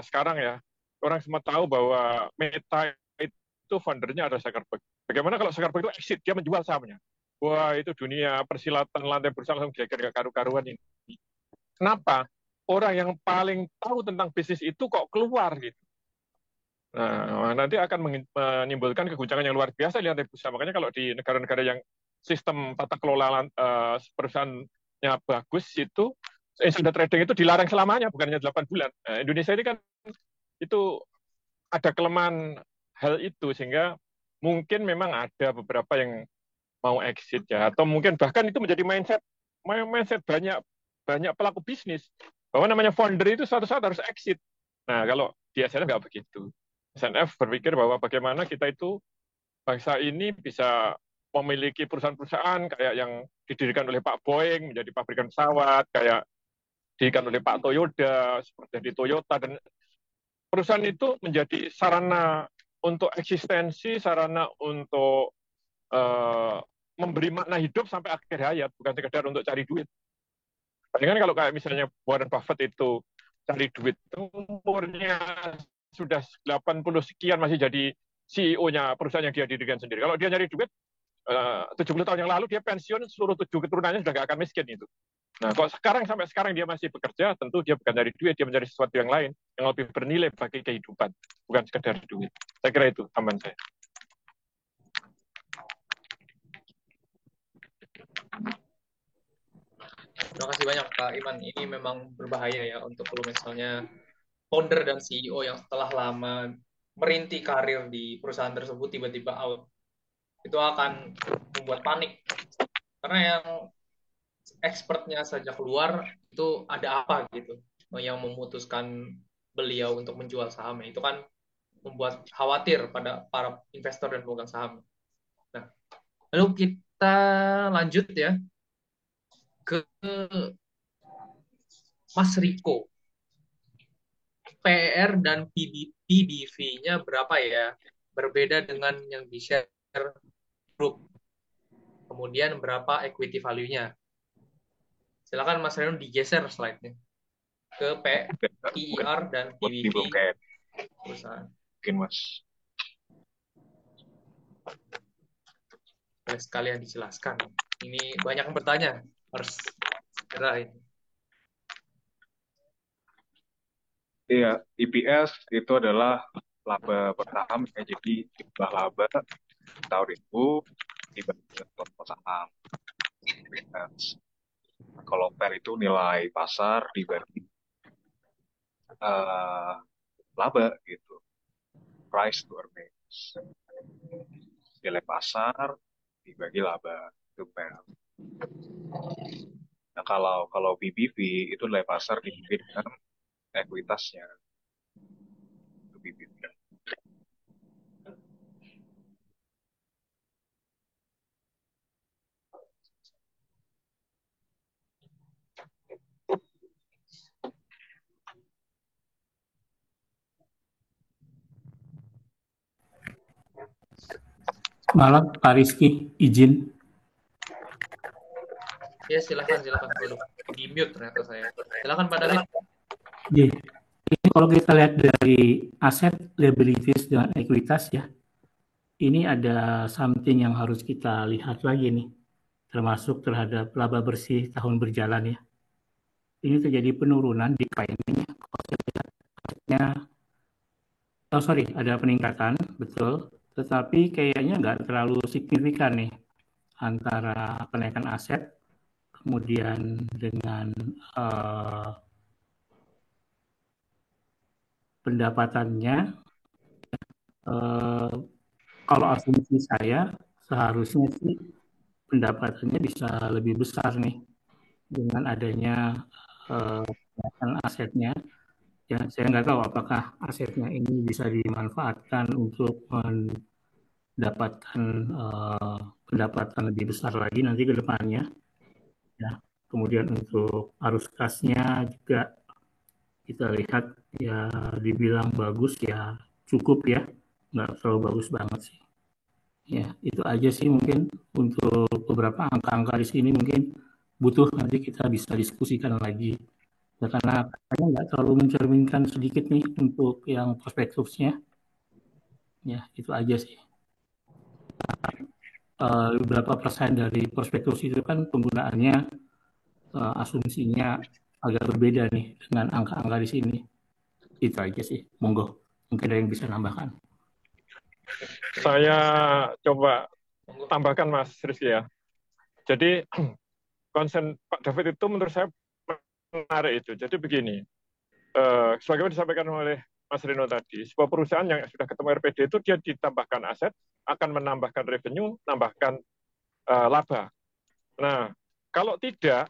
sekarang ya, orang semua tahu bahwa Meta itu foundernya adalah Zuckerberg. Bagaimana kalau Zuckerberg itu exit, dia menjual sahamnya? wah itu dunia persilatan lantai bursa langsung geger gak karu-karuan ini. Kenapa? Orang yang paling tahu tentang bisnis itu kok keluar gitu. Nah, nanti akan menimbulkan keguncangan yang luar biasa di lantai bursa. Makanya kalau di negara-negara yang sistem tata kelola perusahaannya bagus itu, insider trading itu dilarang selamanya, bukan hanya 8 bulan. Nah, Indonesia ini kan itu ada kelemahan hal itu, sehingga mungkin memang ada beberapa yang mau exit ya, atau mungkin bahkan itu menjadi mindset banyak banyak pelaku bisnis bahwa namanya founder itu suatu saat harus exit. Nah, kalau di SNF nggak begitu. SNF berpikir bahwa bagaimana kita itu bangsa ini bisa memiliki perusahaan-perusahaan kayak yang didirikan oleh Pak Boeing menjadi pabrikan pesawat, kayak didirikan oleh Pak Toyoda seperti di Toyota, dan perusahaan itu menjadi sarana untuk eksistensi, sarana untuk memberi makna hidup sampai akhir hayat, bukan sekedar untuk cari duit. Dengan kalau kayak misalnya Warren Buffett itu cari duit, umurnya sudah 80 sekian masih jadi CEO-nya perusahaan yang dia dirikan sendiri. Kalau dia nyari duit 70 tahun yang lalu dia pensiun, seluruh 7 keturunannya sudah nggak akan miskin itu. Nah, kalau sampai sekarang dia masih bekerja, tentu dia bukan dari duit, dia mencari sesuatu yang lain yang lebih bernilai bagi kehidupan, bukan sekedar duit. Saya kira itu tambahan saya. Terima kasih banyak Pak Iman. Ini memang berbahaya ya untuk kalau misalnya founder dan CEO yang setelah lama merinti karir di perusahaan tersebut tiba-tiba out. Itu akan membuat panik. Karena yang expertnya saja keluar, itu ada apa gitu yang memutuskan beliau untuk menjual sahamnya. Itu kan membuat khawatir pada para investor dan pemegang saham. Nah, lalu kita lanjut ya ke Mas Riko. PR dan PDV-nya berapa ya? Berbeda dengan yang di-share grup. Kemudian berapa equity value-nya? Silakan Mas Reno digeser slide-nya ke PER dan PBV perusahaan. Mungkin Mas. Boleh sekalian dijelaskan. Ini banyak yang bertanya. Harus segera ini. Iya, EPS itu adalah laba per saham, ya, jadi jumlah laba tahun itu dibagi total saham. Kalau PER itu nilai pasar dibagi laba gitu, price to earnings. Nilai pasar dibagi laba itu PER. Nah, kalau BBV itu nilai pasar dibagi dengan ekuitasnya. Itu BBV. Malam Pak Rizky, izin. Ya, silakan. Waduh, di mute ternyata saya. Silakan Pak David. Jadi, kalau kita lihat dari aset, liabilities, dan ekuitas ya, ini ada something yang harus kita lihat lagi nih, termasuk terhadap laba bersih tahun berjalan ya. Ini terjadi penurunan di ini. Kalau saya lihatnya, ada peningkatan, betul. Tetapi kayaknya nggak terlalu signifikan nih antara kenaikan aset kemudian dengan pendapatannya. Kalau asumsi saya seharusnya sih pendapatannya bisa lebih besar nih dengan adanya kenaikan asetnya. Ya, saya nggak tahu apakah asetnya ini bisa dimanfaatkan untuk mendapatkan pendapatan lebih besar lagi nanti ke depannya. Ya, kemudian untuk arus kasnya juga kita lihat ya dibilang bagus ya cukup ya, nggak terlalu bagus banget sih. Ya, itu aja sih mungkin untuk beberapa angka-angka di sini mungkin butuh nanti kita bisa diskusikan lagi. Ya, karena kayaknya nggak terlalu mencerminkan sedikit nih untuk yang prospektusnya. Ya, itu aja sih. Beberapa persen dari prospektus itu kan penggunaannya asumsinya agak berbeda nih dengan angka-angka di sini. Itu aja sih. Monggo, mungkin ada yang bisa nambahkan. Saya coba Monggo. tambahkan Mas Rizky ya. Jadi konsen Pak David itu menurut saya menarik itu. Jadi begini, sebagaimana disampaikan oleh Mas Rino tadi, sebuah perusahaan yang sudah ketemu RPD itu dia ditambahkan aset, akan menambahkan revenue, menambahkan laba. Nah, kalau tidak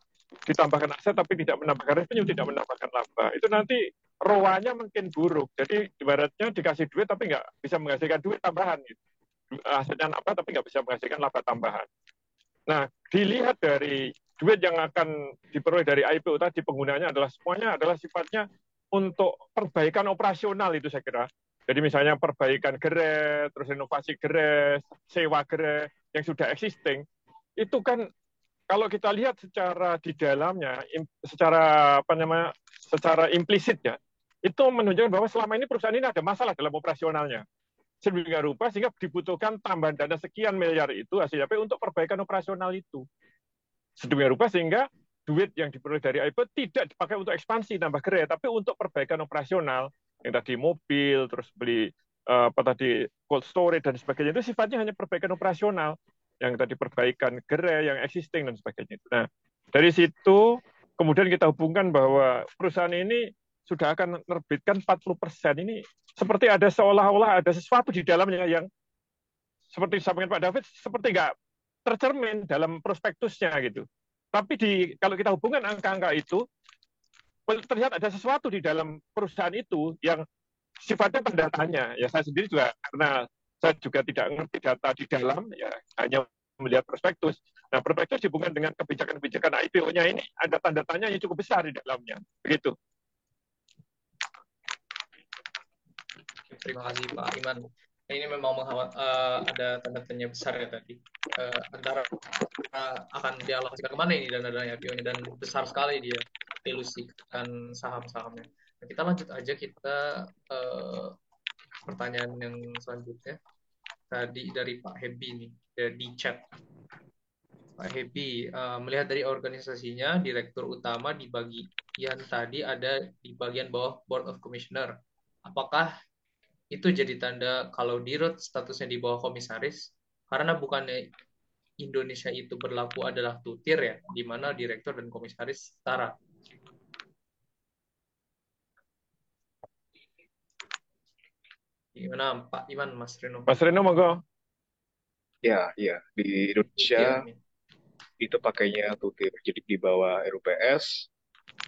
ditambahkan aset tapi tidak menambahkan revenue, tidak menambahkan laba, itu nanti ROA-nya mungkin buruk. Jadi ibaratnya dikasih duit tapi nggak bisa menghasilkan duit tambahan. Gitu. Asetnya nambah tapi nggak bisa menghasilkan laba tambahan. Nah, dilihat dari duit yang akan diperoleh dari IPO tadi, penggunaannya adalah semuanya adalah sifatnya untuk perbaikan operasional itu saya kira. Jadi misalnya perbaikan gerai, terus renovasi gerai, sewa gerai yang sudah existing, itu kan kalau kita lihat secara di dalamnya, secara apa namanya, secara implisit ya, itu menunjukkan bahwa selama ini perusahaan ini ada masalah dalam operasionalnya. Sedemikian rupa sehingga dibutuhkan tambahan dana sekian miliar itu hasil HP untuk perbaikan operasional itu. Sedemikian rupa sehingga duit yang diperoleh dari IPO tidak dipakai untuk ekspansi tambah gerai, tapi untuk perbaikan operasional yang tadi mobil, terus beli apa tadi cold storage dan sebagainya itu sifatnya hanya perbaikan operasional yang tadi perbaikan gerai yang existing dan sebagainya. Nah, dari situ kemudian kita hubungkan bahwa perusahaan ini sudah akan menerbitkan 40% ini seperti ada seolah-olah ada sesuatu di dalamnya yang seperti disampaikan Pak David seperti nggak tercermin dalam prospektusnya gitu. Tapi kalau kita hubungkan angka-angka itu terlihat ada sesuatu di dalam perusahaan itu yang sifatnya pendatanya. Ya saya sendiri juga karena saya juga tidak ngerti data di dalam ya hanya melihat prospektus. Nah, prospektus dihubungkan dengan kebijakan-kebijakan IPO-nya ini ada tanda tanya yang cukup besar di dalamnya. Begitu. Terima kasih Pak Iman. Ini memang ada tanda tanya besar ya tadi. Antara akan dialokasikan kemana ini dana-dana IPO-nya dan besar sekali dia ilusikan saham-sahamnya. Nah, kita lanjut aja pertanyaan yang selanjutnya. Tadi dari Pak Hebi nih, di chat. Pak Hebi, melihat dari organisasinya, direktur utama di bagian tadi ada di bagian bawah Board of Commissioner. Apakah itu jadi tanda kalau Dirut statusnya di bawah komisaris? Karena bukannya Indonesia itu berlaku adalah tutir ya, di mana direktur dan komisaris setara. Gimana Pak Iman, Mas Reno? Mas Reno, monggo. Ya, di Indonesia itu pakainya tutir. Jadi di bawah RUPS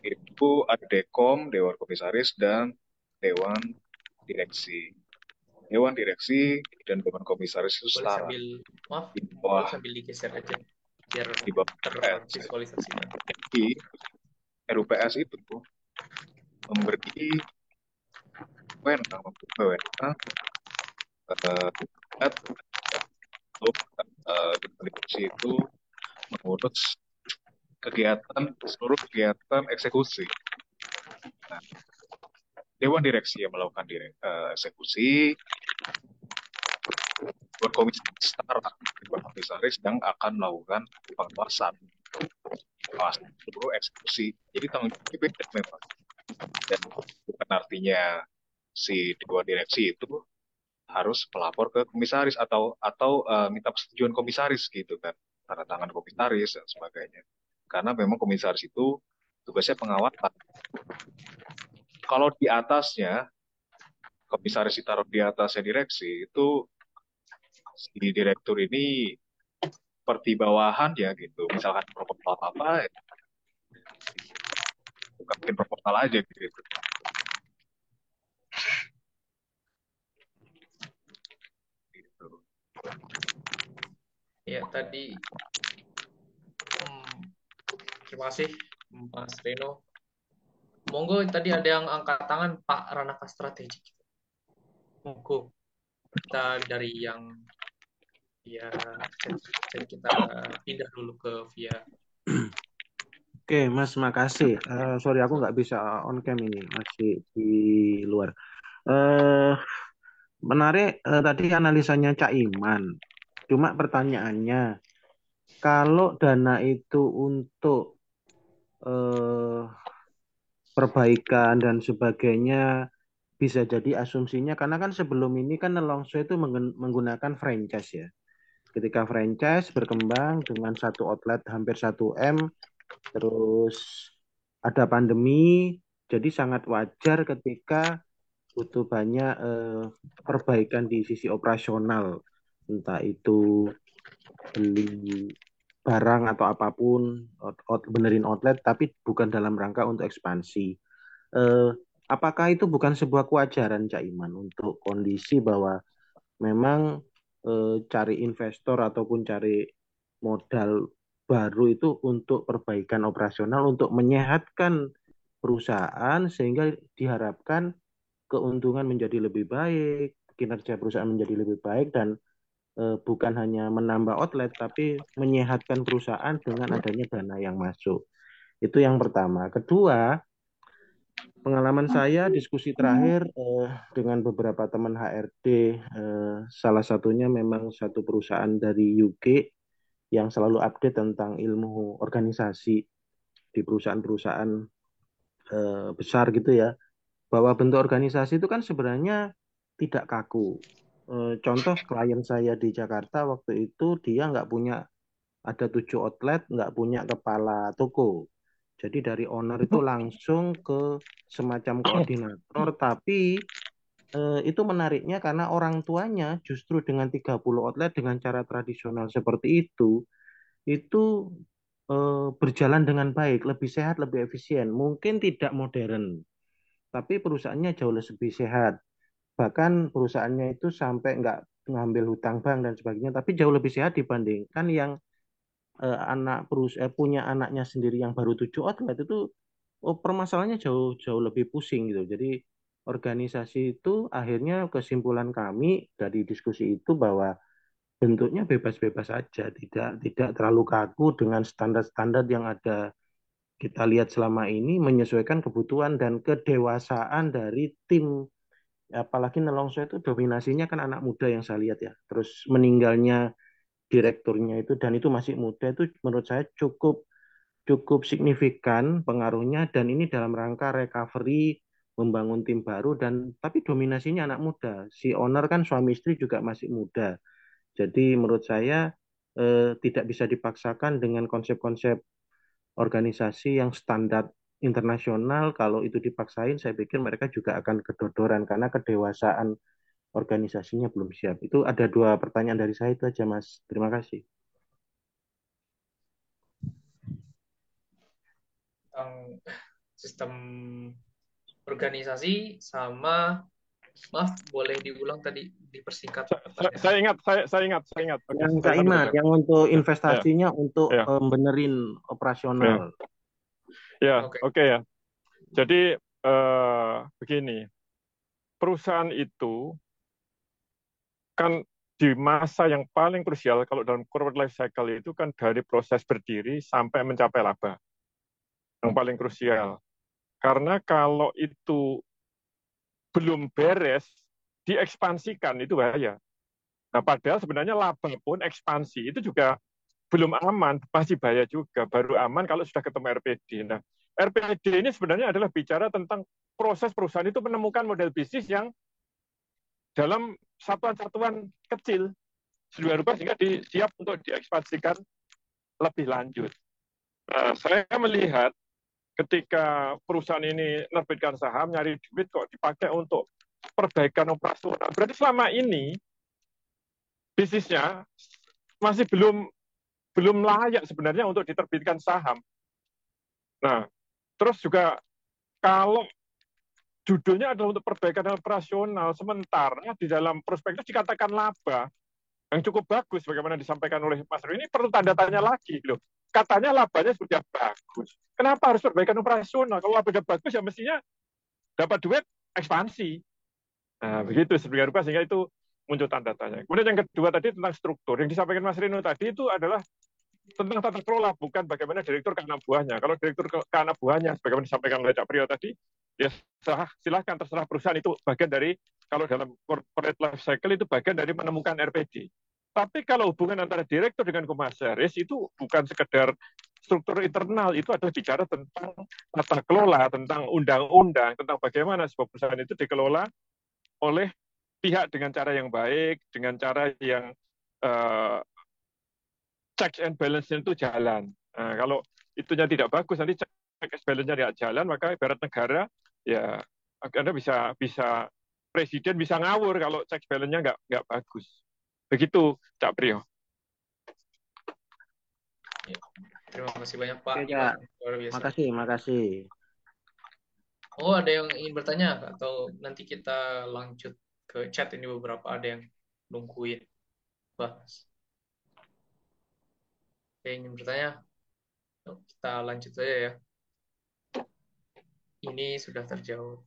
itu ada Dekom, Dewan Komisaris, dan Dewan Direksi. Dewan Direksi dan Dewan Komisaris itu setara. Di bawah, sambil digeser aja biar di bawah tervisualisasikan. Jadi RUPS itu memberi wewenang untuk Direksi itu mengurus seluruh kegiatan eksekusi. Nah, Dewan Direksi yang melakukan eksekusi, berkomisaris setara Dewan Komisaris yang akan melakukan pengawasan seluruh eksekusi. Jadi tanggung jawabnya beda memang. Dan bukan artinya si Dewan Direksi itu harus melapor ke komisaris atau minta persetujuan komisaris gitu kan, tanda tangan komisaris dan sebagainya. Karena memang komisaris itu tugasnya pengawasan. Kalau di atasnya, komisaris ditaruh di atasnya direksi, itu si direktur ini seperti bawahan ya gitu. Misalkan proposal apa, bukan bikin proposal aja gitu. Ya, tadi terima kasih Mas Reno. Monggo tadi ada yang angkat tangan Pak Ranaka Strategik. Monggo kita dari yang chat kita pindah dulu ke via. Oke, Mas, makasih. Sorry, aku nggak bisa on cam ini, masih di luar. Menarik tadi analisanya Cak Iman. Cuma pertanyaannya, kalau dana itu untuk eh, perbaikan dan sebagainya, bisa jadi asumsinya karena kan sebelum ini kan Nelongso itu menggunakan franchise ya. Ketika franchise berkembang dengan satu outlet hampir 1 M, terus ada pandemi, jadi sangat wajar ketika butuh banyak perbaikan di sisi operasional, entah itu beli barang atau apapun, benerin outlet, tapi bukan dalam rangka untuk ekspansi. Eh, apakah itu bukan sebuah kewajaran, Cak Iman, untuk kondisi bahwa memang cari investor ataupun cari modal baru itu untuk perbaikan operasional, untuk menyehatkan perusahaan sehingga diharapkan keuntungan menjadi lebih baik, kinerja perusahaan menjadi lebih baik, dan bukan hanya menambah outlet, tapi menyehatkan perusahaan dengan adanya dana yang masuk. Itu yang pertama. Kedua, pengalaman saya diskusi terakhir dengan beberapa teman HRD, salah satunya memang satu perusahaan dari UK yang selalu update tentang ilmu organisasi di perusahaan-perusahaan besar gitu ya, bahwa bentuk organisasi itu kan sebenarnya tidak kaku. Contoh klien saya di Jakarta waktu itu dia nggak punya, ada 7 outlet, nggak punya kepala toko. Jadi dari owner itu langsung ke semacam koordinator, tapi itu menariknya karena orang tuanya justru dengan 30 outlet dengan cara tradisional seperti itu berjalan dengan baik, lebih sehat, lebih efisien. Mungkin tidak modern, tapi perusahaannya jauh lebih sehat. Bahkan perusahaannya itu sampai nggak ngambil hutang bank dan sebagainya, tapi jauh lebih sehat dibandingkan yang punya anaknya sendiri yang baru 7 outlet itu, permasalahannya jauh jauh lebih pusing gitu. Jadi organisasi itu akhirnya kesimpulan kami dari diskusi itu bahwa bentuknya bebas-bebas saja, tidak terlalu kaku dengan standar-standar yang ada kita lihat selama ini, menyesuaikan kebutuhan dan kedewasaan dari tim. Apalagi Nelongso itu dominasinya kan anak muda yang saya lihat ya. Terus meninggalnya direkturnya itu, dan itu masih muda, itu menurut saya cukup cukup signifikan pengaruhnya, dan ini dalam rangka recovery, membangun tim baru, dan tapi dominasinya anak muda. Si owner kan suami istri juga masih muda. Jadi menurut saya tidak bisa dipaksakan dengan konsep-konsep organisasi yang standar internasional. Kalau itu dipaksain, saya pikir mereka juga akan kedodoran karena kedewasaan organisasinya belum siap. Itu ada 2 pertanyaan dari saya, itu aja Mas. Terima kasih. Tentang sistem organisasi sama, maaf boleh diulang tadi, dipersingkat pertanyaan. Saya ingat. Oke, Yang saya Kak ingat Iman, betul. yang untuk Ya, investasinya untuk ya, benerin ya, operasional. ya, Oke. oke ya. Jadi begini, perusahaan itu kan di masa yang paling krusial kalau dalam corporate life cycle itu kan dari proses berdiri sampai mencapai laba yang paling krusial. Karena kalau itu belum beres, diekspansikan itu bahaya. Nah, padahal sebenarnya laba pun ekspansi itu juga belum aman, masih bahaya juga. Baru aman kalau sudah ketemu RPD. Nah, RPD ini sebenarnya adalah bicara tentang proses perusahaan itu menemukan model bisnis yang dalam satuan-satuan kecil sedemikian rupa sehingga siap untuk diekspansikan lebih lanjut. Nah, saya melihat ketika perusahaan ini menerbitkan saham, nyari duit kok dipakai untuk perbaikan operasional. Berarti selama ini bisnisnya masih belum layak sebenarnya untuk diterbitkan saham. Nah, terus juga kalau judulnya adalah untuk perbaikan operasional, sementara di dalam prospektus dikatakan laba yang cukup bagus, bagaimana disampaikan oleh Mas Rui, ini perlu tanda tanya lagi loh. Katanya labanya sudah bagus. Kenapa harus perbaikan operasional? Kalau labanya bagus ya mestinya dapat duit ekspansi. Nah, begitu sebenarnya rupa sehingga itu muncul tanda tanya. Kemudian yang kedua tadi tentang struktur. Yang disampaikan Mas Rino tadi itu adalah tentang tata kelola, bukan bagaimana direktur ke anak buahnya. Kalau direktur ke anak buahnya, sebagaimana disampaikan oleh Cak Priyo tadi, ya silahkan terserah perusahaan itu bagian dari, kalau dalam corporate life cycle itu bagian dari menemukan RPD. Tapi kalau hubungan antara direktur dengan komisaris itu bukan sekedar struktur internal, itu ada bicara tentang tata kelola, tentang undang-undang, tentang bagaimana sebuah perusahaan itu dikelola oleh pihak dengan cara yang baik, dengan cara yang uh, checks and balance itu jalan. Nah, kalau itunya tidak bagus, nanti check and balance-nya tidak jalan, maka ibarat negara, ya Anda bisa presiden bisa ngawur kalau check balance-nya nggak bagus. Begitu, Cak Priyo. Terima kasih banyak Pak Oke, Iman, Cak. luar biasa. Makasih. Oh, ada yang ingin bertanya atau nanti kita lanjut ke chat, ini beberapa ada yang nungguin bahas. Ada yang ingin bertanya? Kita lanjut saja ya. Ini sudah terjawab.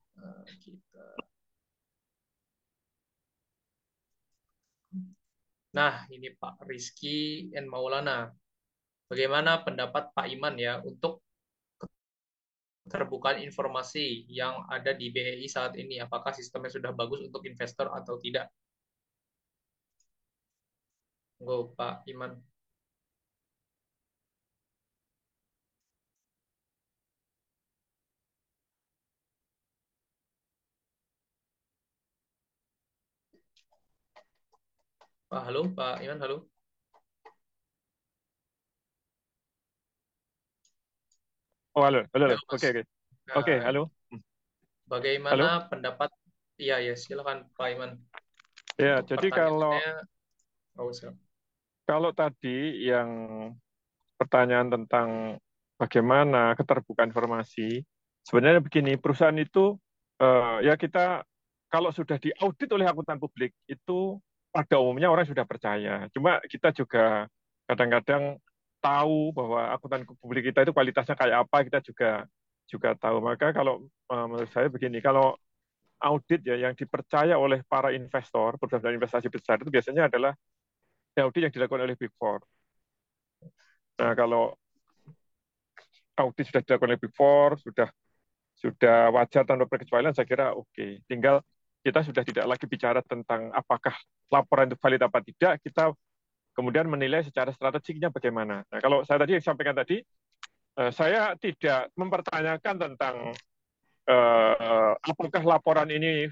Nah, ini Pak Rizky N. Maulana. Bagaimana pendapat Pak Iman ya untuk keterbukaan informasi yang ada di BEI saat ini? Apakah sistemnya sudah bagus untuk investor atau tidak? Go, Pak Iman. Pak, halo, Pak Iman, halo. Oh, halo. Halo, Mas. Oke. Oke, halo. Bagaimana Halo? pendapat? Iya, silakan Pak Iman. Ya, jadi kalau tadi yang pertanyaan tentang bagaimana keterbukaan informasi, sebenarnya begini, perusahaan itu ya kita kalau sudah diaudit oleh akuntan publik itu pada umumnya orang sudah percaya. Cuma kita juga kadang-kadang tahu bahwa akuntan publik kita itu kualitasnya kayak apa, kita juga tahu. Maka kalau menurut saya begini, kalau audit ya yang dipercaya oleh para investor, perusahaan investasi besar itu biasanya adalah audit yang dilakukan oleh Big Four. Nah, kalau audit sudah dilakukan oleh Big Four, sudah wajar tanpa perkecualian, saya kira oke. Tinggal kita sudah tidak lagi bicara tentang apakah laporan itu valid apa tidak, kita kemudian menilai secara strategiknya bagaimana. Nah, kalau saya tadi yang sampaikan tadi, saya tidak mempertanyakan tentang apakah laporan ini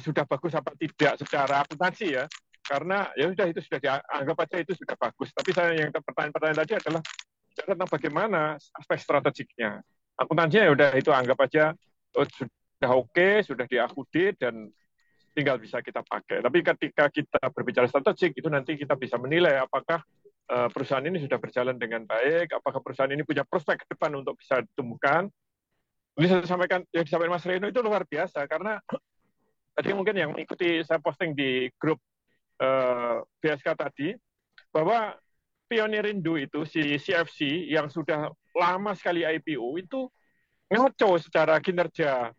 sudah bagus apa tidak secara akuntansi ya, karena ya sudah itu sudah dianggap aja itu sudah bagus. Tapi saya yang pertanyaan tadi adalah tentang bagaimana aspek strategiknya. Akuntansinya ya udah itu anggap aja sudah oke, sudah diaudit dan tinggal bisa kita pakai. Tapi ketika kita berbicara strategik itu nanti kita bisa menilai apakah perusahaan ini sudah berjalan dengan baik, apakah perusahaan ini punya prospek ke depan untuk bisa ditumbuhkan. Ini saya sampaikan yang disampaikan Mas Reno itu luar biasa karena tadi mungkin yang mengikuti saya posting di grup BSK tadi bahwa Pionierindo itu si CFC yang sudah lama sekali IPO itu ngaco secara kinerja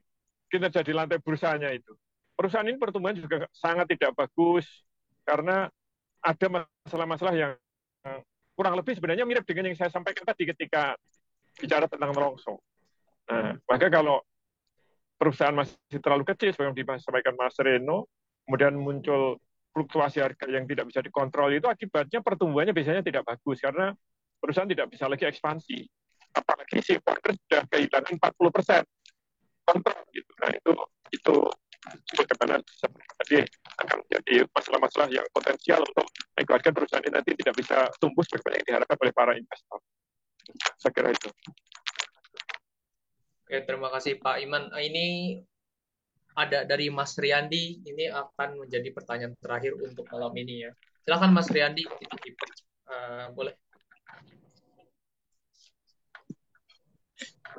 di lantai bursanya itu. Perusahaan ini pertumbuhan juga sangat tidak bagus karena ada masalah-masalah yang kurang lebih sebenarnya mirip dengan yang saya sampaikan tadi ketika bicara tentang Nelongso. Nah, maka kalau perusahaan masih terlalu kecil, seperti yang disampaikan Mas Reno, kemudian muncul fluktuasi harga yang tidak bisa dikontrol, itu akibatnya pertumbuhannya biasanya tidak bagus, karena perusahaan tidak bisa lagi ekspansi. Apalagi si founder sudah kehilangan 40% kontrol. Gitu. Nah, itu bagaimana tadi akan menjadi masalah-masalah yang potensial untuk mengakibatkan perusahaan ini nanti tidak bisa tumbuh seperti yang diharapkan oleh para investor. Saya kira itu. Oke, terima kasih Pak Iman. Ini ada dari Mas Riyandi, ini akan menjadi pertanyaan terakhir untuk malam ini ya. Silakan Mas Riyandi, boleh.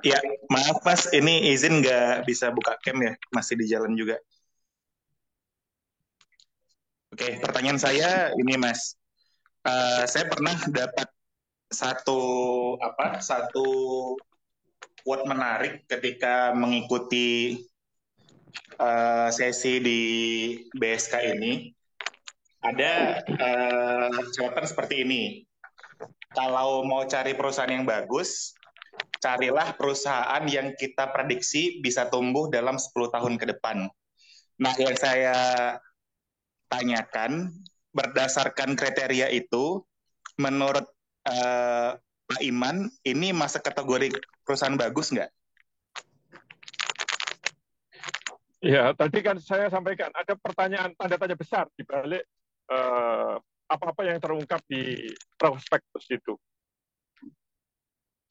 Ya, maaf Mas, ini izin nggak bisa buka cam ya, masih di jalan juga. Oke, pertanyaan saya ini Mas, saya pernah dapat satu quote menarik ketika mengikuti sesi di BSK ini. Ada catatan seperti ini. Kalau mau cari perusahaan yang bagus, carilah perusahaan yang kita prediksi bisa tumbuh dalam 10 tahun ke depan. Nah, yang saya tanyakan, berdasarkan kriteria itu, menurut Pak Iman, ini masuk kategori perusahaan bagus nggak? Ya, tadi kan saya sampaikan ada pertanyaan tanda tanya besar di balik apa-apa yang terungkap di prospektus itu.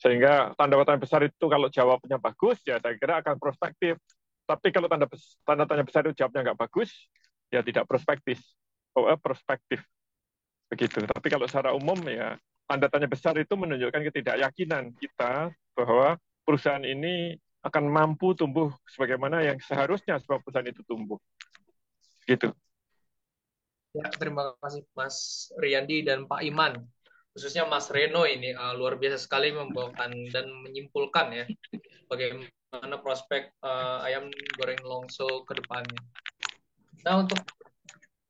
Sehingga tanda tanya besar itu kalau jawabnya bagus, ya saya kira akan prospektif. Tapi kalau tanda tanya besar itu jawabnya nggak bagus, ya tidak prospektif. Prospektif. Begitu. Tapi kalau secara umum ya tanda tanya besar itu menunjukkan ketidakyakinan kita bahwa perusahaan ini akan mampu tumbuh sebagaimana yang seharusnya sebuah perusahaan itu tumbuh. Gitu. Ya, terima kasih Mas Riyandi dan Pak Iman. Khususnya Mas Reno ini luar biasa sekali membawakan dan menyimpulkan ya bagaimana prospek ayam goreng Longso ke depannya. Nah, untuk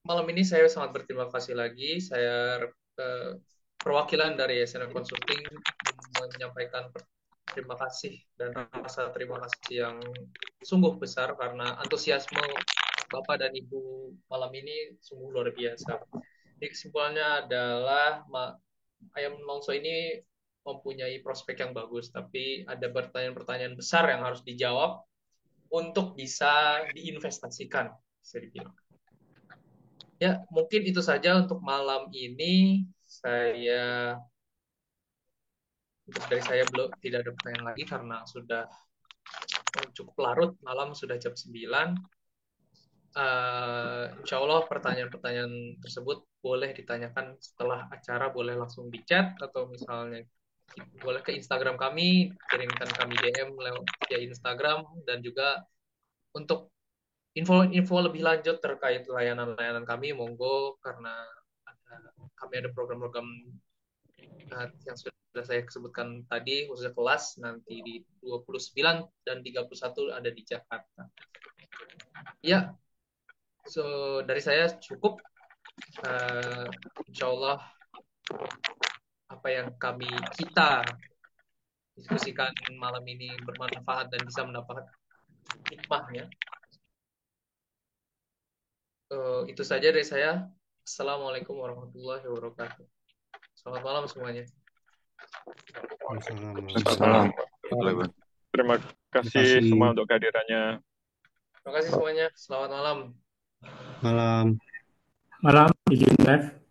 malam ini saya sangat berterima kasih lagi. Saya perwakilan dari SNM Consulting menyampaikan terima kasih dan rasa terima kasih yang sungguh besar karena antusiasme Bapak dan Ibu malam ini sungguh luar biasa. Jadi kesimpulannya adalah ayam Longso ini mempunyai prospek yang bagus, tapi ada pertanyaan-pertanyaan besar yang harus dijawab untuk bisa diinvestasikan, bisa dibilang. Ya, mungkin itu saja untuk malam ini. Dari saya belum tidak ada pertanyaan lagi karena sudah cukup larut malam, sudah jam 9. Insya Allah pertanyaan-pertanyaan tersebut boleh ditanyakan setelah acara, boleh langsung di chat atau misalnya boleh ke Instagram kami, kirimkan kami DM lewat via Instagram, dan juga untuk info lebih lanjut terkait layanan-layanan kami, monggo, karena kami ada program-program yang sudah saya sebutkan tadi, khususnya kelas nanti di 29 dan 31 ada di Jakarta. Ya, so dari saya cukup. Insya Allah apa yang kita diskusikan malam ini bermanfaat dan bisa mendapat hikmahnya. Itu saja dari saya. Assalamualaikum warahmatullahi wabarakatuh. Selamat malam semuanya. Waalaikumsalam. Terima kasih semua untuk kehadirannya. Terima kasih semuanya. Selamat malam. Malam, izin live.